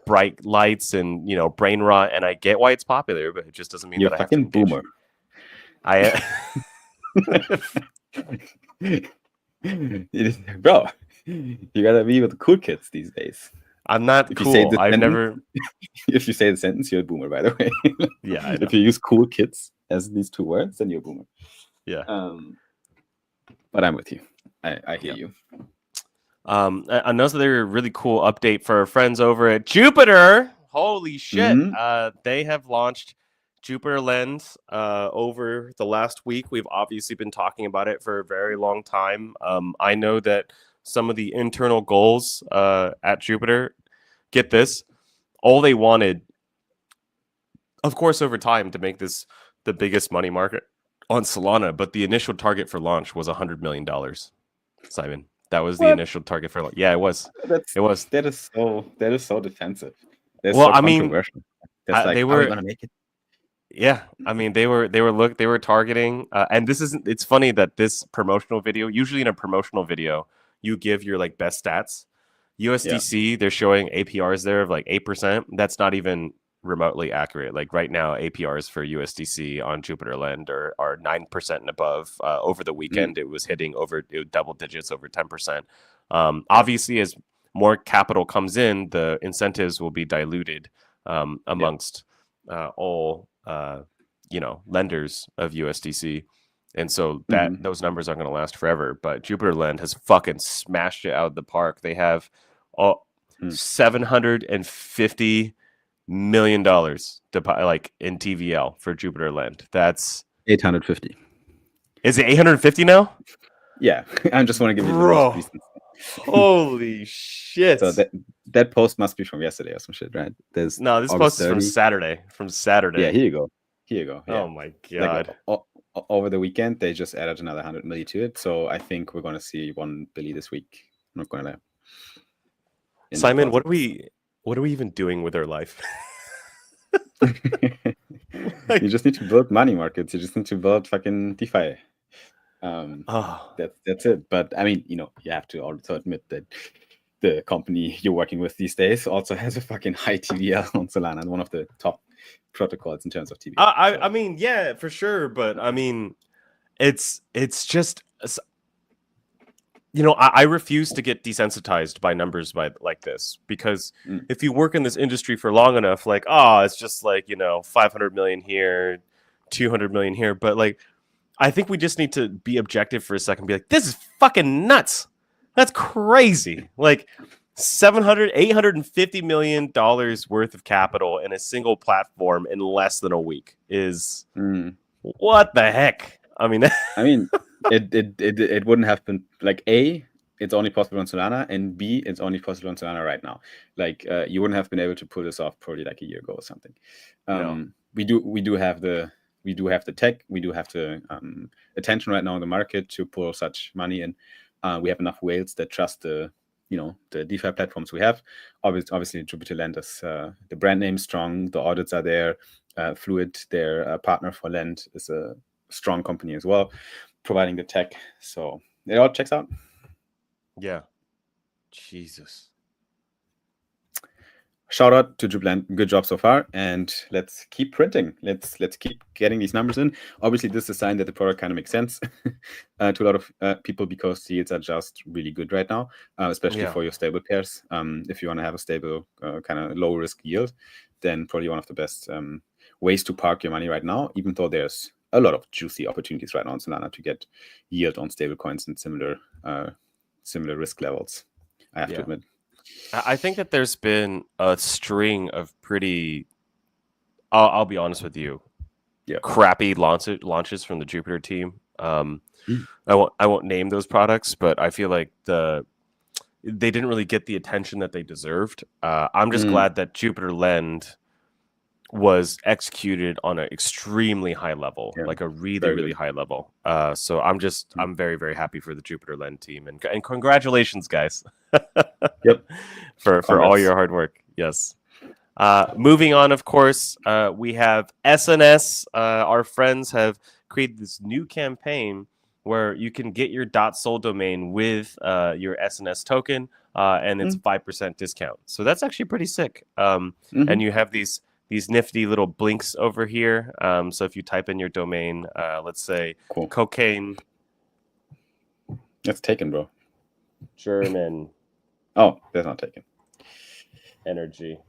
bright lights and, brain rot. And I get why it's popular, but it just doesn't mean you're that I have to fucking boomer. Bro, you gotta be with the cool kids these days. I'm not cool. If you say the sentence, you're a boomer, by the way. Yeah, I know. If you use cool kids as these two words, then you're a boomer. Yeah. But I'm with you. I hear you. Another really cool update for our friends over at Jupiter. Holy shit. They have launched Jupiter Lens over the last week. We've obviously been talking about it for a very long time. I know that some of the internal goals at Jupiter, get this, all they wanted, of course, over time to make this the biggest money market on Solana, but the initial target for launch was $100 million. Simon, that was the initial target for launch. Yeah, it was. That is so defensive. That's well, so I mean, controversial. That's like, they are we gonna make it? Yeah, I mean, they were targeting, and this isn't. It's funny that this promotional video, usually in a promotional video, you give your like best stats. USDC, they're showing APRs there of like 8%. That's not even remotely accurate. Like right now, APRs for USDC on Jupiter Lend are 9% and above. Over the weekend, it was hitting double digits, over 10%. Obviously, as more capital comes in, the incentives will be diluted amongst all lenders of USDC. And so those numbers aren't going to last forever. But Jupiter Lend has fucking smashed it out of the park. They have $750 million to like in TVL for Jupiter Lend. That's 850. Is it 850 now? Yeah, I just want to give you the most recent. Holy shit! So that post must be from yesterday or some shit, right? This post is from Saturday. Yeah, here you go. Yeah. Oh my god! Like, over the weekend, they just added another 100 million to it. So I think we're gonna see 1 billion this week. I'm not gonna lie. Simon, what are we even doing with our life? You just need to build money markets. You just need to build fucking DeFi. That's it. But I mean, you have to also admit that the company you're working with these days also has a fucking high TVL on Solana, and one of the top protocols in terms of TVL. I mean, yeah, for sure. But I mean, it's just I refuse to get desensitized by numbers like this, because Mm. if you work in this industry for long enough, like, it's just like, 500 million here, 200 million here. But like, I think we just need to be objective for a second, be like, this is fucking nuts. That's crazy. Like 850 million dollars worth of capital in a single platform in less than a week is what the heck? I mean, I mean, it wouldn't have been like A, it's only possible on Solana, and B, it's only possible on Solana right now. Like you wouldn't have been able to pull this off probably like a year ago or something. no. We do have the tech, we do have the attention right now in the market to pull such money in. We have enough whales that trust the DeFi platforms we have. Obviously Jupiter Lend is the brand name strong, the audits are there. Fluid, their partner for Lend, is a strong company as well, providing the tech. So it all checks out. Yeah. Jesus. Shout out to Jupland. Good job so far, and let's keep printing. Let's keep getting these numbers in. Obviously, this is a sign that the product kind of makes sense to a lot of people, because yields are just really good right now, especially for your stable pairs. If you want to have a stable kind of low risk yield, then probably one of the best ways to park your money right now. Even though there's a lot of juicy opportunities right now on Solana to get yield on stable coins and similar risk levels, I have to admit. I think that there's been a string of pretty, I'll be honest with you, crappy launches from the Jupiter team. I won't name those products, but I feel like they didn't really get the attention that they deserved. I'm just glad that Jupiter Lend was executed on an extremely high level, like a really high level. So I'm very, very happy for the Jupiter Lend team, and congratulations, guys. for all your hard work. Yes. Moving on, of course, we have SNS. Our friends have created this new campaign where you can get your .sol domain with your SNS token, and it's 5% discount. So that's actually pretty sick. And you have these nifty little blinks over here. So if you type in your domain, let's say cocaine. That's taken, bro. German. Oh, that's not taken. Energy.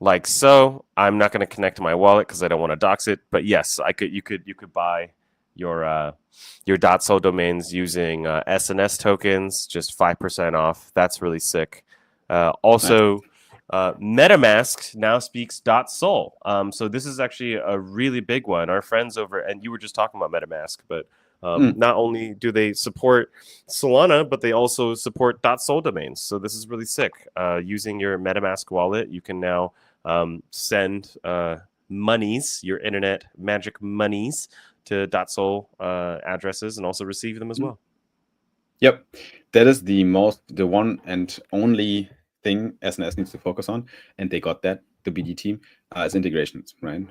Like so. I'm not going to connect to my wallet because I don't want to dox it. But yes, you could buy your .sol domains using SNS tokens, just 5% off. That's really sick. Also, MetaMask now speaks .sol. So this is actually a really big one. Our friends over, and you were just talking about MetaMask, but not only do they support Solana, but they also support .sol domains. So this is really sick. Using your MetaMask wallet, you can now send monies, your internet magic monies, to .sol addresses, and also receive them as well. Yep, that is the one and only thing SNS needs to focus on, and they got that. The BD team is integrations, right?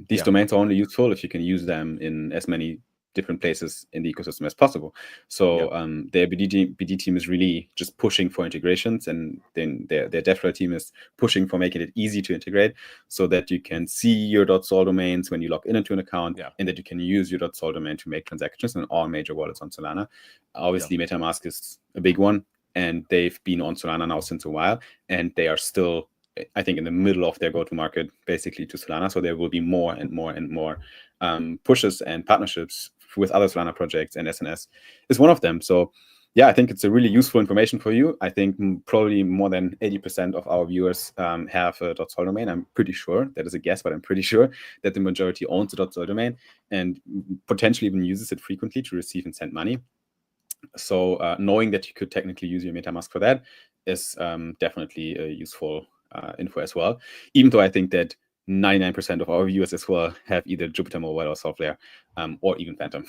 These domains are only useful if you can use them in as many different places in the ecosystem as possible. So their BD team is really just pushing for integrations, and then their DevRel team is pushing for making it easy to integrate, so that you can see your .sol domains when you log into an account, and that you can use your .sol domain to make transactions in all major wallets on Solana. Obviously, MetaMask is a big one, and they've been on Solana now since a while, and they are still, I think, in the middle of their go-to-market basically to Solana. So there will be more and more and more pushes and partnerships with other Solana projects, and SNS is one of them. So yeah, I think it's a really useful information for you. I think probably more than 80% of our viewers have a .sol domain. I'm pretty sure, that is a guess, but I'm pretty sure that the majority owns a .sol domain and potentially even uses it frequently to receive and send money. So knowing that you could technically use your MetaMask for that is definitely a useful info as well. Even though I think that 99% of our viewers as well have either Jupiter Mobile or Software, or even Phantom,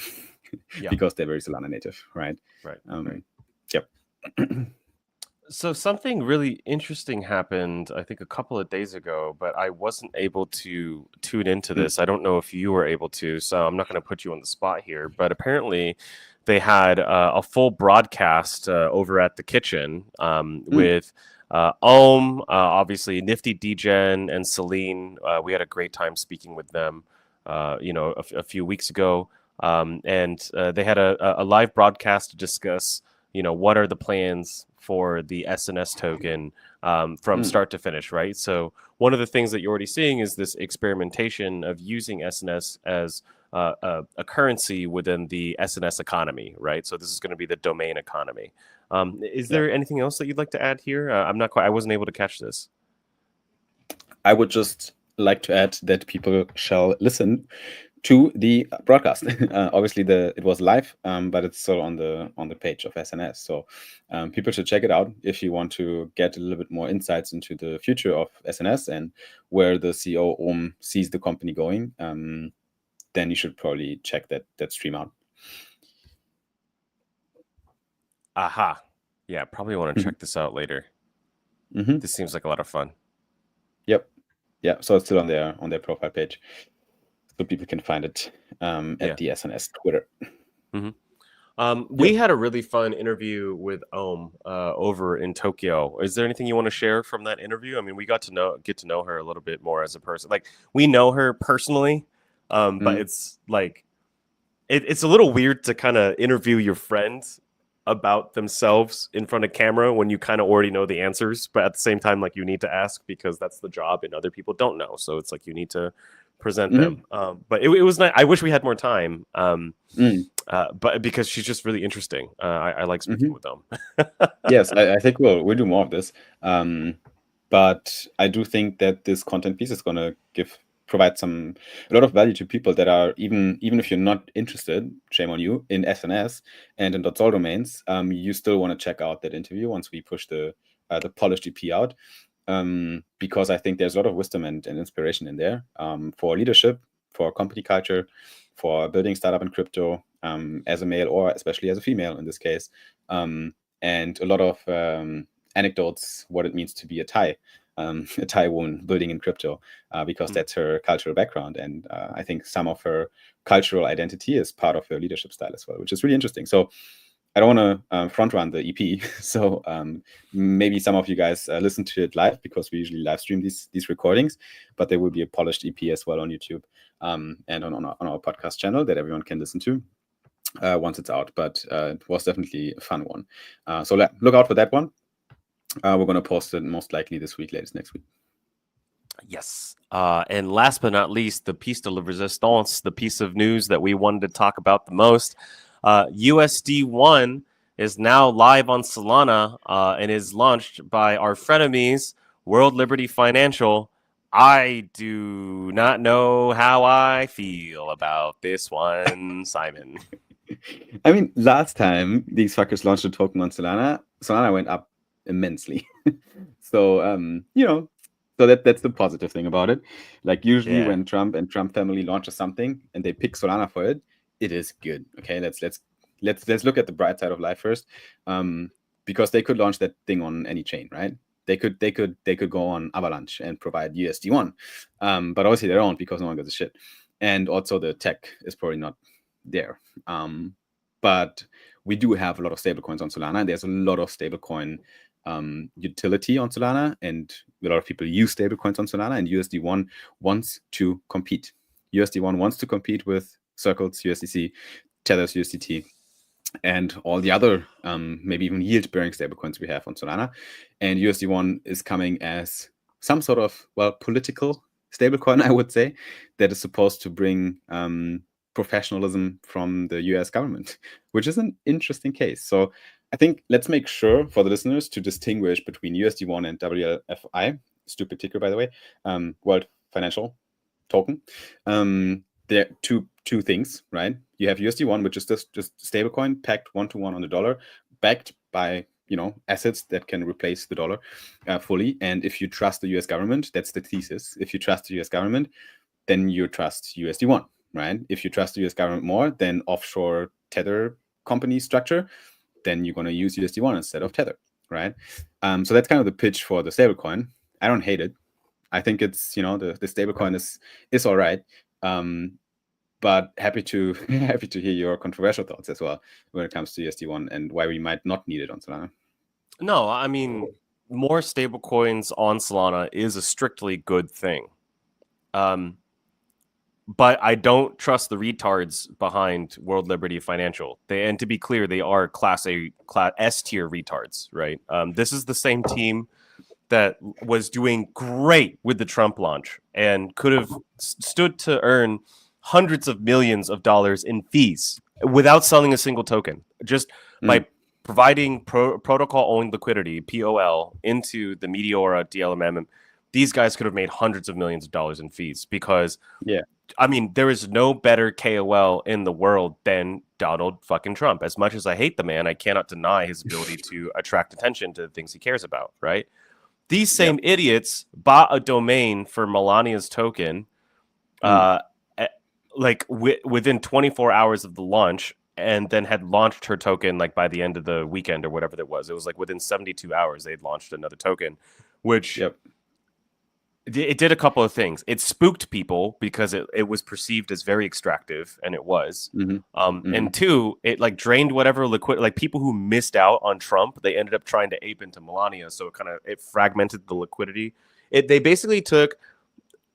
because they're very Solana native, right? Right. Yep. So something really interesting happened, I think, a couple of days ago, but I wasn't able to tune into this. I don't know if you were able to, so I'm not going to put you on the spot here. But apparently, they had a full broadcast over at the kitchen with obviously Nifty Degen and Celine. We had a great time speaking with them, a few weeks ago. And they had a live broadcast to discuss, what are the plans for the SNS token from Mm, start to finish, right? So one of the things that you're already seeing is this experimentation of using SNS as a currency within the SNS economy, right? So this is going to be the domain economy. Is yeah. there anything else that you'd like to add here? I wasn't able to catch this. I would just like to add that people shall listen to the broadcast. Obviously, it was live, but it's still on the page of SNS. So people should check it out if you want to get a little bit more insights into the future of SNS and where the CEO sees the company going. Then you should probably check that stream out. Aha. Yeah, probably want to check this out later. Mm-hmm. This seems like a lot of fun. Yep. Yeah. So it's still on their profile page, so people can find it Yeah. at the SNS Twitter. We had a really fun interview with Ohm over in Tokyo. Is there anything you want to share from that interview? I mean, we get to know her a little bit more as a person. Like we know her personally, but it's like it's a little weird to kind of interview your friends about themselves in front of camera when you kind of already know the answers, but at the same time, like you need to ask because that's the job and other people don't know. So it's like you need to present Mm-hmm. them. But it was nice. I wish we had more time. Mm. But because she's just really interesting. I like speaking Mm-hmm. with them. Yes, I think we'll do more of this. But I do think that this content piece is going to provide a lot of value to people that are even if you're not interested, shame on you, in SNS and in .sol domains, you still want to check out that interview once we push the polished EP out. Because I think there's a lot of wisdom and inspiration in there for leadership, for company culture, for building startup in crypto, as a male or especially as a female in this case. And a lot of anecdotes what it means to be a a Thai woman building in crypto, because that's her cultural background, and I think some of her cultural identity is part of her leadership style as well, which is really interesting. So I don't want to front run the EP, so maybe some of you guys listen to it live because we usually live stream these recordings, but there will be a polished EP as well on YouTube and on our podcast channel that everyone can listen to once it's out. But it was definitely a fun one. So look out for that one. We're going to post it most likely this week, latest next week. Yes. And last but not least, the piece de la resistance, the piece of news that we wanted to talk about the most. USD1 is now live on Solana and is launched by our frenemies, World Liberty Financial. I do not know how I feel about this one, Simon. I mean, last time these fuckers launched a token on Solana went up immensely. So so that's the positive thing about it. Like usually when Trump and Trump family launches something and they pick Solana for it, it is good. Okay, let's look at the bright side of life first. Because they could launch that thing on any chain, right? They could go on Avalanche and provide USD1. But obviously they don't because no one gives a shit. And also the tech is probably not there. But we do have a lot of stablecoins on Solana, and there's a lot of stablecoin utility on Solana, and a lot of people use stablecoins on Solana, and USD1 wants to compete. USD1 wants to compete with Circles USDC, Tether's USDT, and all the other maybe even yield-bearing stablecoins we have on Solana. And USD1 is coming as some sort of, political stablecoin, I would say, that is supposed to bring professionalism from the US government, which is an interesting case. So I think let's make sure for the listeners to distinguish between USD1 and WLFI, stupid ticker, by the way, World Financial Token. There are two things, right? You have USD1, which is just stablecoin pegged 1-to-1 on the dollar, backed by assets that can replace the dollar fully. And if you trust the US government, that's the thesis. If you trust the US government, then you trust USD1, right? If you trust the US government more than offshore Tether company structure, then you're going to use USD1 instead of Tether, right? So that's kind of the pitch for the stablecoin. I don't hate it. I think it's the stablecoin is all right. But happy to hear your controversial thoughts as well when it comes to USD1 and why we might not need it on Solana. No, I mean, more stablecoins on Solana is a strictly good thing. but I don't trust the retards behind World Liberty Financial. And to be clear, they are class S tier retards, right? This is the same team that was doing great with the Trump launch and could have stood to earn hundreds of millions of dollars in fees without selling a single token, just by providing protocol-owned liquidity, POL, into the Meteora DLMM. These guys could have made hundreds of millions of dollars in fees because, I mean, there is no better KOL in the world than Donald fucking Trump. As much as I hate the man, I cannot deny his ability to attract attention to the things he cares about, right? These same idiots bought a domain for Melania's token within 24 hours of the launch, and then had launched her token like by the end of the weekend or whatever that was. It was like within 72 hours they'd launched another token, which it did a couple of things. It spooked people because it was perceived as very extractive, and it was. And two, it like drained whatever liquid, like people who missed out on Trump, they ended up trying to ape into Melania, so it fragmented the liquidity. They basically took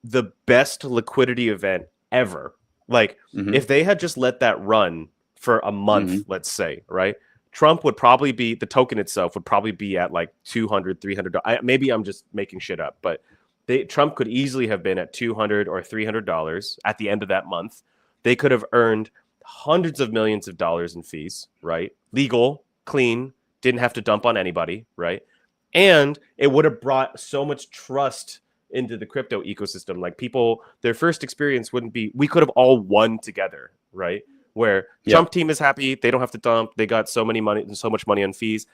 the best liquidity event ever. Like if they had just let that run for a month, let's say, right? Trump would probably be, the token itself would probably be at like $200, $300. Maybe I'm just making shit up, but Trump could easily have been at $200 or $300 at the end of that month. They could have earned hundreds of millions of dollars in fees, right? Legal, clean, didn't have to dump on anybody, right? And it would have brought so much trust into the crypto ecosystem. Like people, their first experience wouldn't be, we could have all won together, right? Where Trump team is happy, they don't have to dump, they got so much money on fees.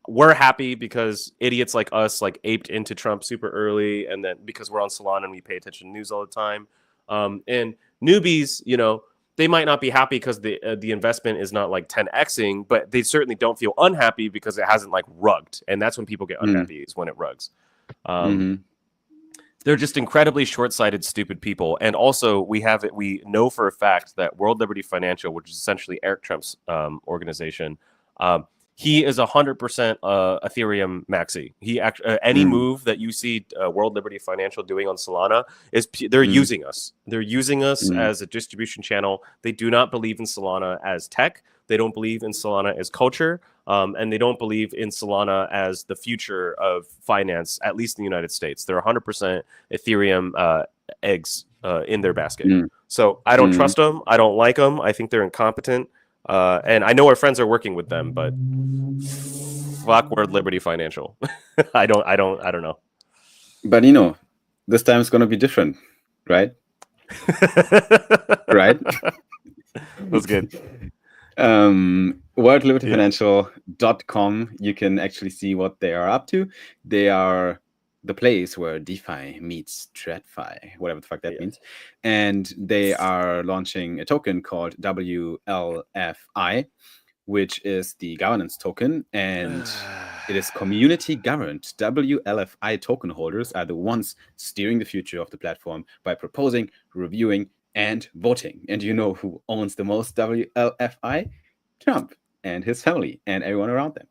We're happy because idiots like us like aped into Trump super early, and then because we're on Solana and we pay attention to news all the time. And newbies, you know, they might not be happy because the investment is not like 10xing, but they certainly don't feel unhappy because it hasn't like rugged. And that's when people get unhappy, is when it rugs. They're just incredibly short-sighted, stupid people. And also, we know for a fact that World Liberty Financial, which is essentially Eric Trump's organization, he is 100% Ethereum maxi. He any move that you see World Liberty Financial doing on Solana is they're using us. They're using us as a distribution channel. They do not believe in Solana as tech. They don't believe in Solana as culture, and they don't believe in Solana as the future of finance, at least in the United States. They're 100% Ethereum eggs in their basket. So I don't trust them. I don't like them. I think they're incompetent. And I know our friends are working with them, but fuck World Liberty Financial. I don't know. But you know, this time it's gonna be different, right? Right? That's good. WorldLibertyFinancial.com, you can actually see what they are up to. They are the place where DeFi meets TradFi, whatever the fuck that means. And they are launching a token called WLFI, which is the governance token, and it is community governed. WLFI token holders are the ones steering the future of the platform by proposing, reviewing, and voting. And you know who owns the most WLFI? Trump and his family and everyone around them.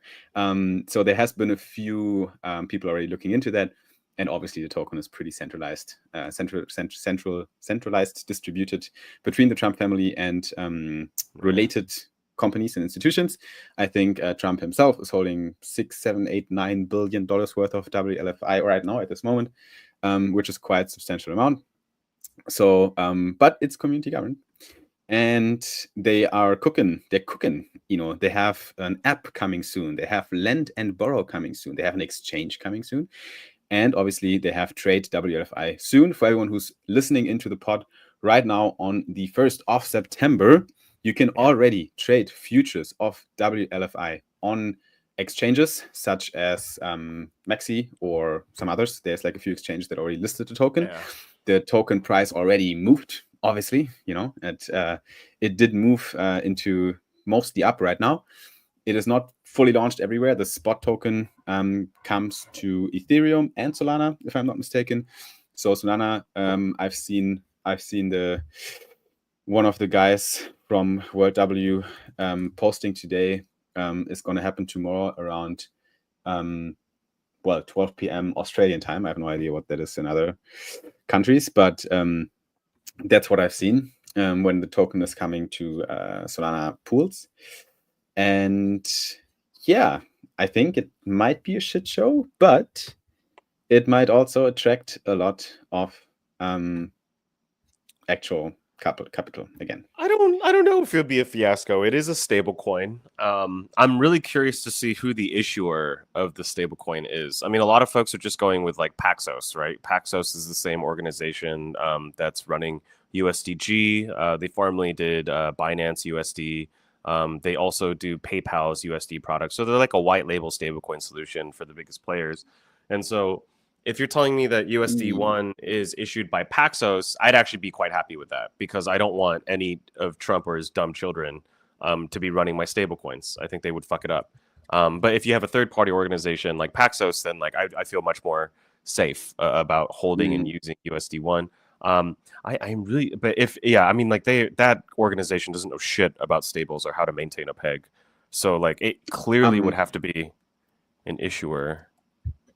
So there has been a few people already looking into that. And obviously the token is pretty centralized, centralized, distributed between the Trump family and related companies and institutions. I think Trump himself is holding $6, $7, $8, $9 billion worth of WLFI right now at this moment, which is quite a substantial amount. So, but it's community governed, and they are cooking. They're cooking. You know, they have an app coming soon. They have lend and borrow coming soon. They have an exchange coming soon, and obviously they have trade WLFI soon. For everyone who's listening into the pod right now, on the 1st of September, you can already trade futures of WLFI on exchanges such as Maxi or some others. There's like a few exchanges that already listed the token. The token price already moved, obviously, you know, it did move into mostly up right now. It is not fully launched everywhere. The spot token comes to Ethereum and Solana, if I'm not mistaken. So Solana, I've seen one of the guys from World W posting today is going to happen tomorrow around 12 p.m. Australian time. I have no idea what that is in other countries, but That's what I've seen when the token is coming to Solana pools. And yeah, I think it might be a shit show, but it might also attract a lot of actual capital again. I don't know if it'll be a fiasco. It is a stable coin. I'm really curious to see who the issuer of the stable coin is. I mean, a lot of folks are just going with like Paxos, right? Paxos is the same organization that's running USDG. They formerly did Binance USD. They also do PayPal's USD products. So they're like a white label stablecoin solution for the biggest players. And so if you're telling me that USD1 is issued by Paxos, I'd actually be quite happy with that because I don't want any of Trump or his dumb children to be running my stablecoins. I think they would fuck it up. But if you have a third-party organization like Paxos, then like I feel much more safe about holding and using USD1. I'm really, but I mean, like that organization doesn't know shit about stables or how to maintain a peg. So like it clearly would have to be an issuer.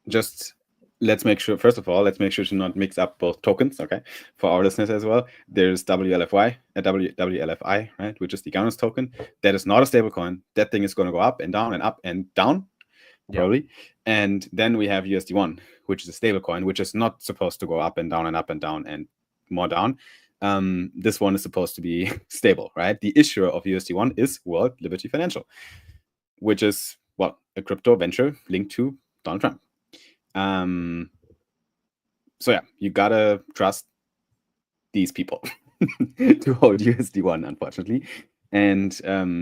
Just let's make sure, first of all, to not mix up both tokens, okay? For our listeners as well, there's WLFI, WLFI, right? Which is the governance token. That is not a stable coin. That thing is going to go up and down and up and down, probably. And then we have USD1, which is a stable coin, which is not supposed to go up and down and up and down and more down. This one is supposed to be stable, right? The issuer of USD1 is World Liberty Financial, which is, well, a crypto venture linked to Donald Trump. So yeah, you gotta trust these people to hold USD1, unfortunately. And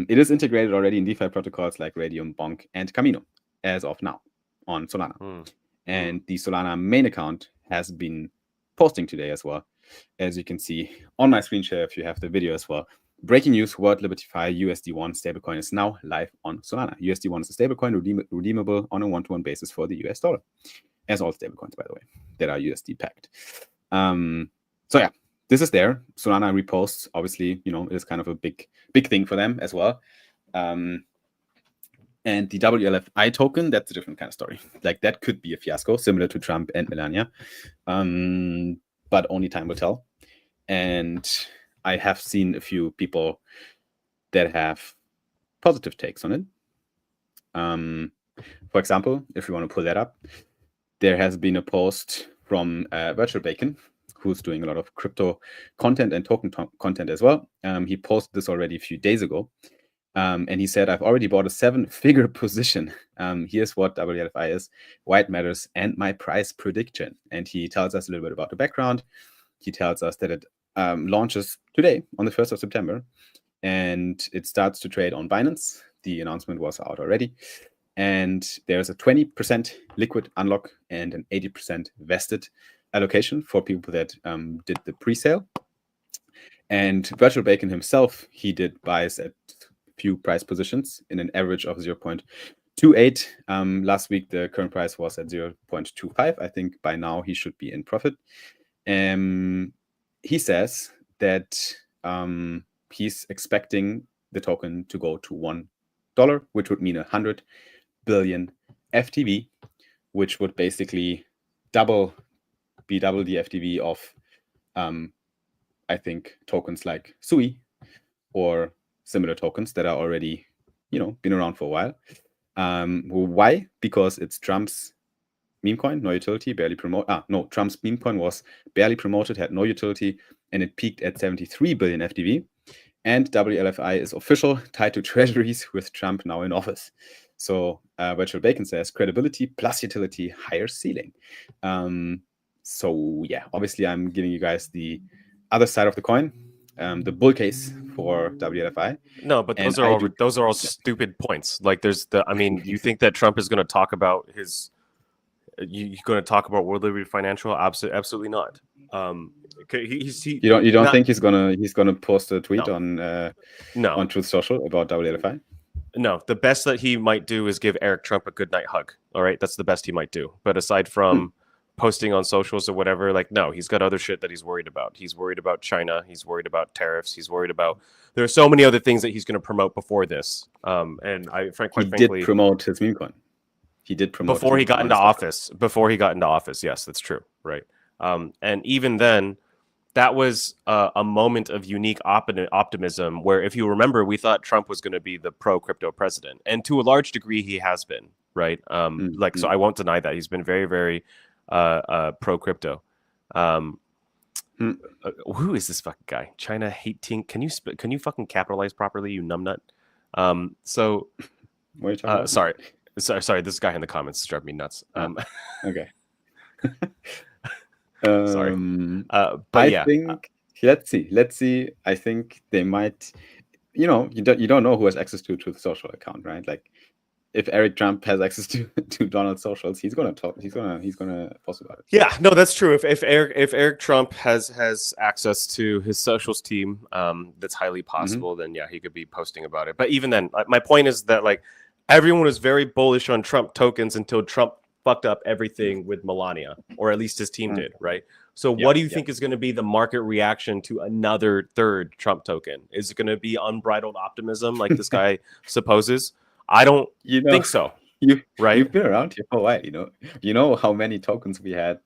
it is integrated already in DeFi protocols like Radium, Bonk, and Camino as of now on Solana. And the Solana main account has been posting today as well. As you can see on my screen share, if you have the video as well. Breaking news, World Liberty Fi USD1 stablecoin is now live on Solana. USD1 is a stablecoin redeemable on a one-to-one basis for the US dollar. As all stablecoins, by the way, that are USD pegged. So yeah, this is there. Solana reposts, obviously, it is kind of a big thing for them as well. And the WLFI token, that's a different kind of story. Like that could be a fiasco, similar to Trump and Melania. But only time will tell. And I have seen a few people that have positive takes on it. For example, if you want to pull that up, there has been a post from Virtual Bacon, who's doing a lot of crypto content and token content as well. He posted this already a few days ago. And he said, I've already bought a 7-figure position. Here's what WLFI is, why it matters, and my price prediction. And he tells us a little bit about the background. He tells us that it launches today on the 1st of September. And it starts to trade on Binance. The announcement was out already. And there's a 20% liquid unlock and an 80% vested allocation for people that did the pre-sale. And Virtual Bacon himself, he did buys at few price positions in an average of 0.28. Last week, the current price was at 0.25. I think by now he should be in profit. He says that he's expecting the token to go to $1, which would mean 100 billion FTV, which would basically double the FTV of, I think, tokens like Sui or similar tokens that are already, been around for a while. Why? Because it's Trump's meme coin, no utility, barely promoted. Trump's meme coin was barely promoted, had no utility, and it peaked at 73 billion FTV. And WLFI is official, tied to treasuries with Trump now in office. So Virtual Bacon says credibility plus utility, higher ceiling. So yeah, obviously I'm giving you guys the other side of the coin, the bull case for WLFI. No, but those are all stupid points. Like you think that Trump is going to talk about you're going to talk about World Liberty Financial? Absolutely not. You don't think he's gonna post a tweet on Truth Social about WLFI? No, the best that he might do is give Eric Trump a goodnight hug. All right, that's the best he might do. But aside from posting on socials or whatever, no, he's got other shit that he's worried about. He's worried about China. He's worried about tariffs. He's worried about. There are so many other things that he's going to promote before this. And frankly, did promote his meme coin. He did promote before he got into office. Before he got into office, yes, that's true, right? And even then, that was a moment of unique optimism where, if you remember, we thought Trump was going to be the pro-crypto president. And to a large degree, he has been, right? So I won't deny that. He's been very, very pro-crypto. Who is this fucking guy? China hating. Can you fucking capitalize properly, you numbnut? So what are you talking about? Sorry. This guy in the comments drove me nuts. Okay. Sorry. But I think let's see. I think they might. You don't know who has access to the social account, right? Like, if Eric Trump has access to Donald's socials, he's gonna talk. He's gonna post about it. Yeah, no, that's true. If Eric Trump has access to his socials team, that's highly possible. Then yeah, he could be posting about it. But even then, my point is that like everyone was very bullish on Trump tokens until Trump fucked up everything with Melania, or at least his team did, right? So what do you think is going to be the market reaction to another third Trump token? Is it going to be unbridled optimism like this guy supposes? I don't think so. You've been around here for a while, you know how many tokens we had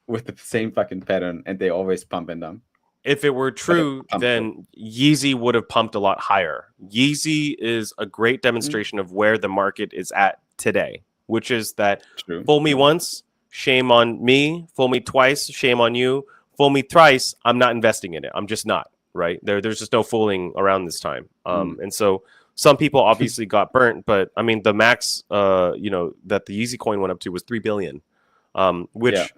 with the same fucking pattern, and they always pump and dump. If it were true, then Yeezy would have pumped a lot higher. Yeezy is a great demonstration of where the market is at today, which is that fool me once, shame on me. Fool me twice, shame on you. Fool me thrice, I'm not investing in it. I'm just not, right? There's just no fooling around this time. And so some people obviously got burnt, but I mean, the max, that the Yeezy coin went up to was 3 billion, which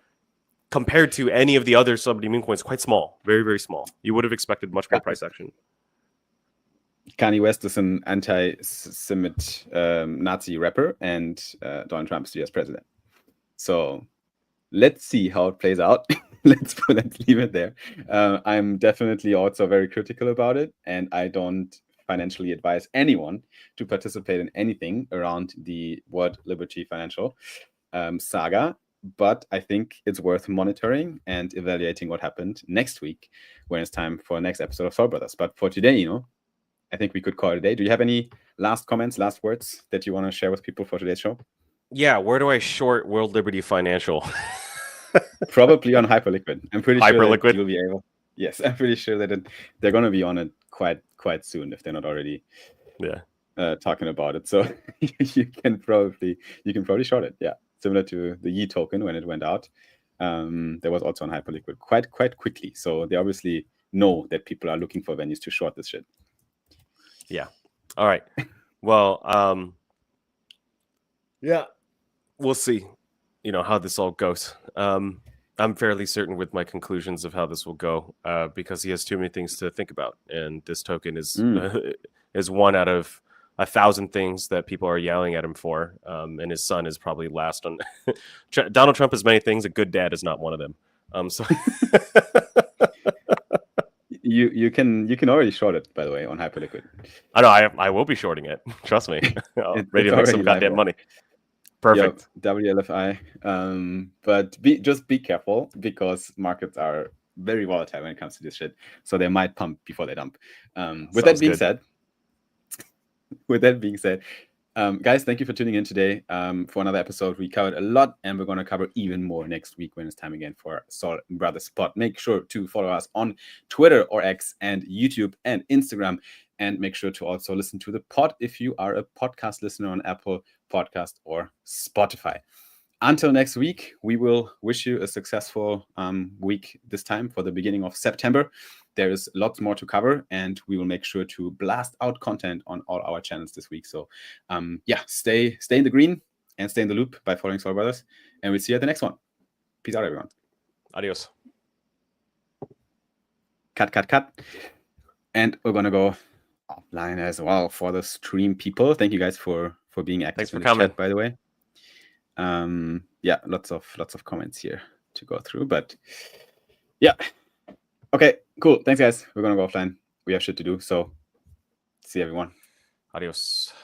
compared to any of the other celebrity meme coins, quite small, very, very small. You would have expected much more price action. Kanye West is an anti-Semit Nazi rapper, and Donald Trump is the US president. So let's see how it plays out. let's leave it there. I'm definitely also very critical about it, and I don't financially advise anyone to participate in anything around the World Liberty Financial saga. But I think it's worth monitoring and evaluating what happened next week when it's time for the next episode of Soul Brothers. But for today, I think we could call it a day. Do you have any last comments, last words that you want to share with people for today's show? Yeah, where do I short World Liberty Financial? Probably on Hyperliquid. I'm pretty sure Hyperliquid? You'll be able. Yes, I'm pretty sure that they're going to be on it quite soon if they're not already talking about it. So you can probably short it. Yeah, similar to the Yi token when it went out. There was also on Hyperliquid quite quickly. So they obviously know that people are looking for venues to short this shit. Yeah. All right. Well, yeah, we'll see, how this all goes. I'm fairly certain with my conclusions of how this will go because he has too many things to think about. And this token is one out of 1,000 things that people are yelling at him for. And his son is probably last on. Donald Trump has many things. A good dad is not one of them. So you can already short it, by the way, on Hyperliquid. I know I will be shorting it. Trust me. Ready to make some goddamn money. Perfect. Yep, WLFI. But be careful because markets are very volatile when it comes to this shit. So they might pump before they dump. With that being said, guys, thank you for tuning in today for another episode. We covered a lot, and we're going to cover even more next week when it's time again for Soul Brothers Pod. Make sure to follow us on Twitter or X and YouTube and Instagram. And make sure to also listen to the pod if you are a podcast listener on Apple Podcast or Spotify. Until next week, we will wish you a successful week this time for the beginning of September. There is lots more to cover, and we will make sure to blast out content on all our channels this week. So, stay in the green and stay in the loop by following Soul Brothers. And we'll see you at the next one. Peace out, everyone. Adios. Cut. And we're going to go offline as well for the stream people. Thank you guys for being active. Thanks for coming, chat, by the way. Lots of comments here to go through, but yeah. Okay, cool. Thanks guys. We're gonna go offline. We have shit to do, so see everyone. Adios.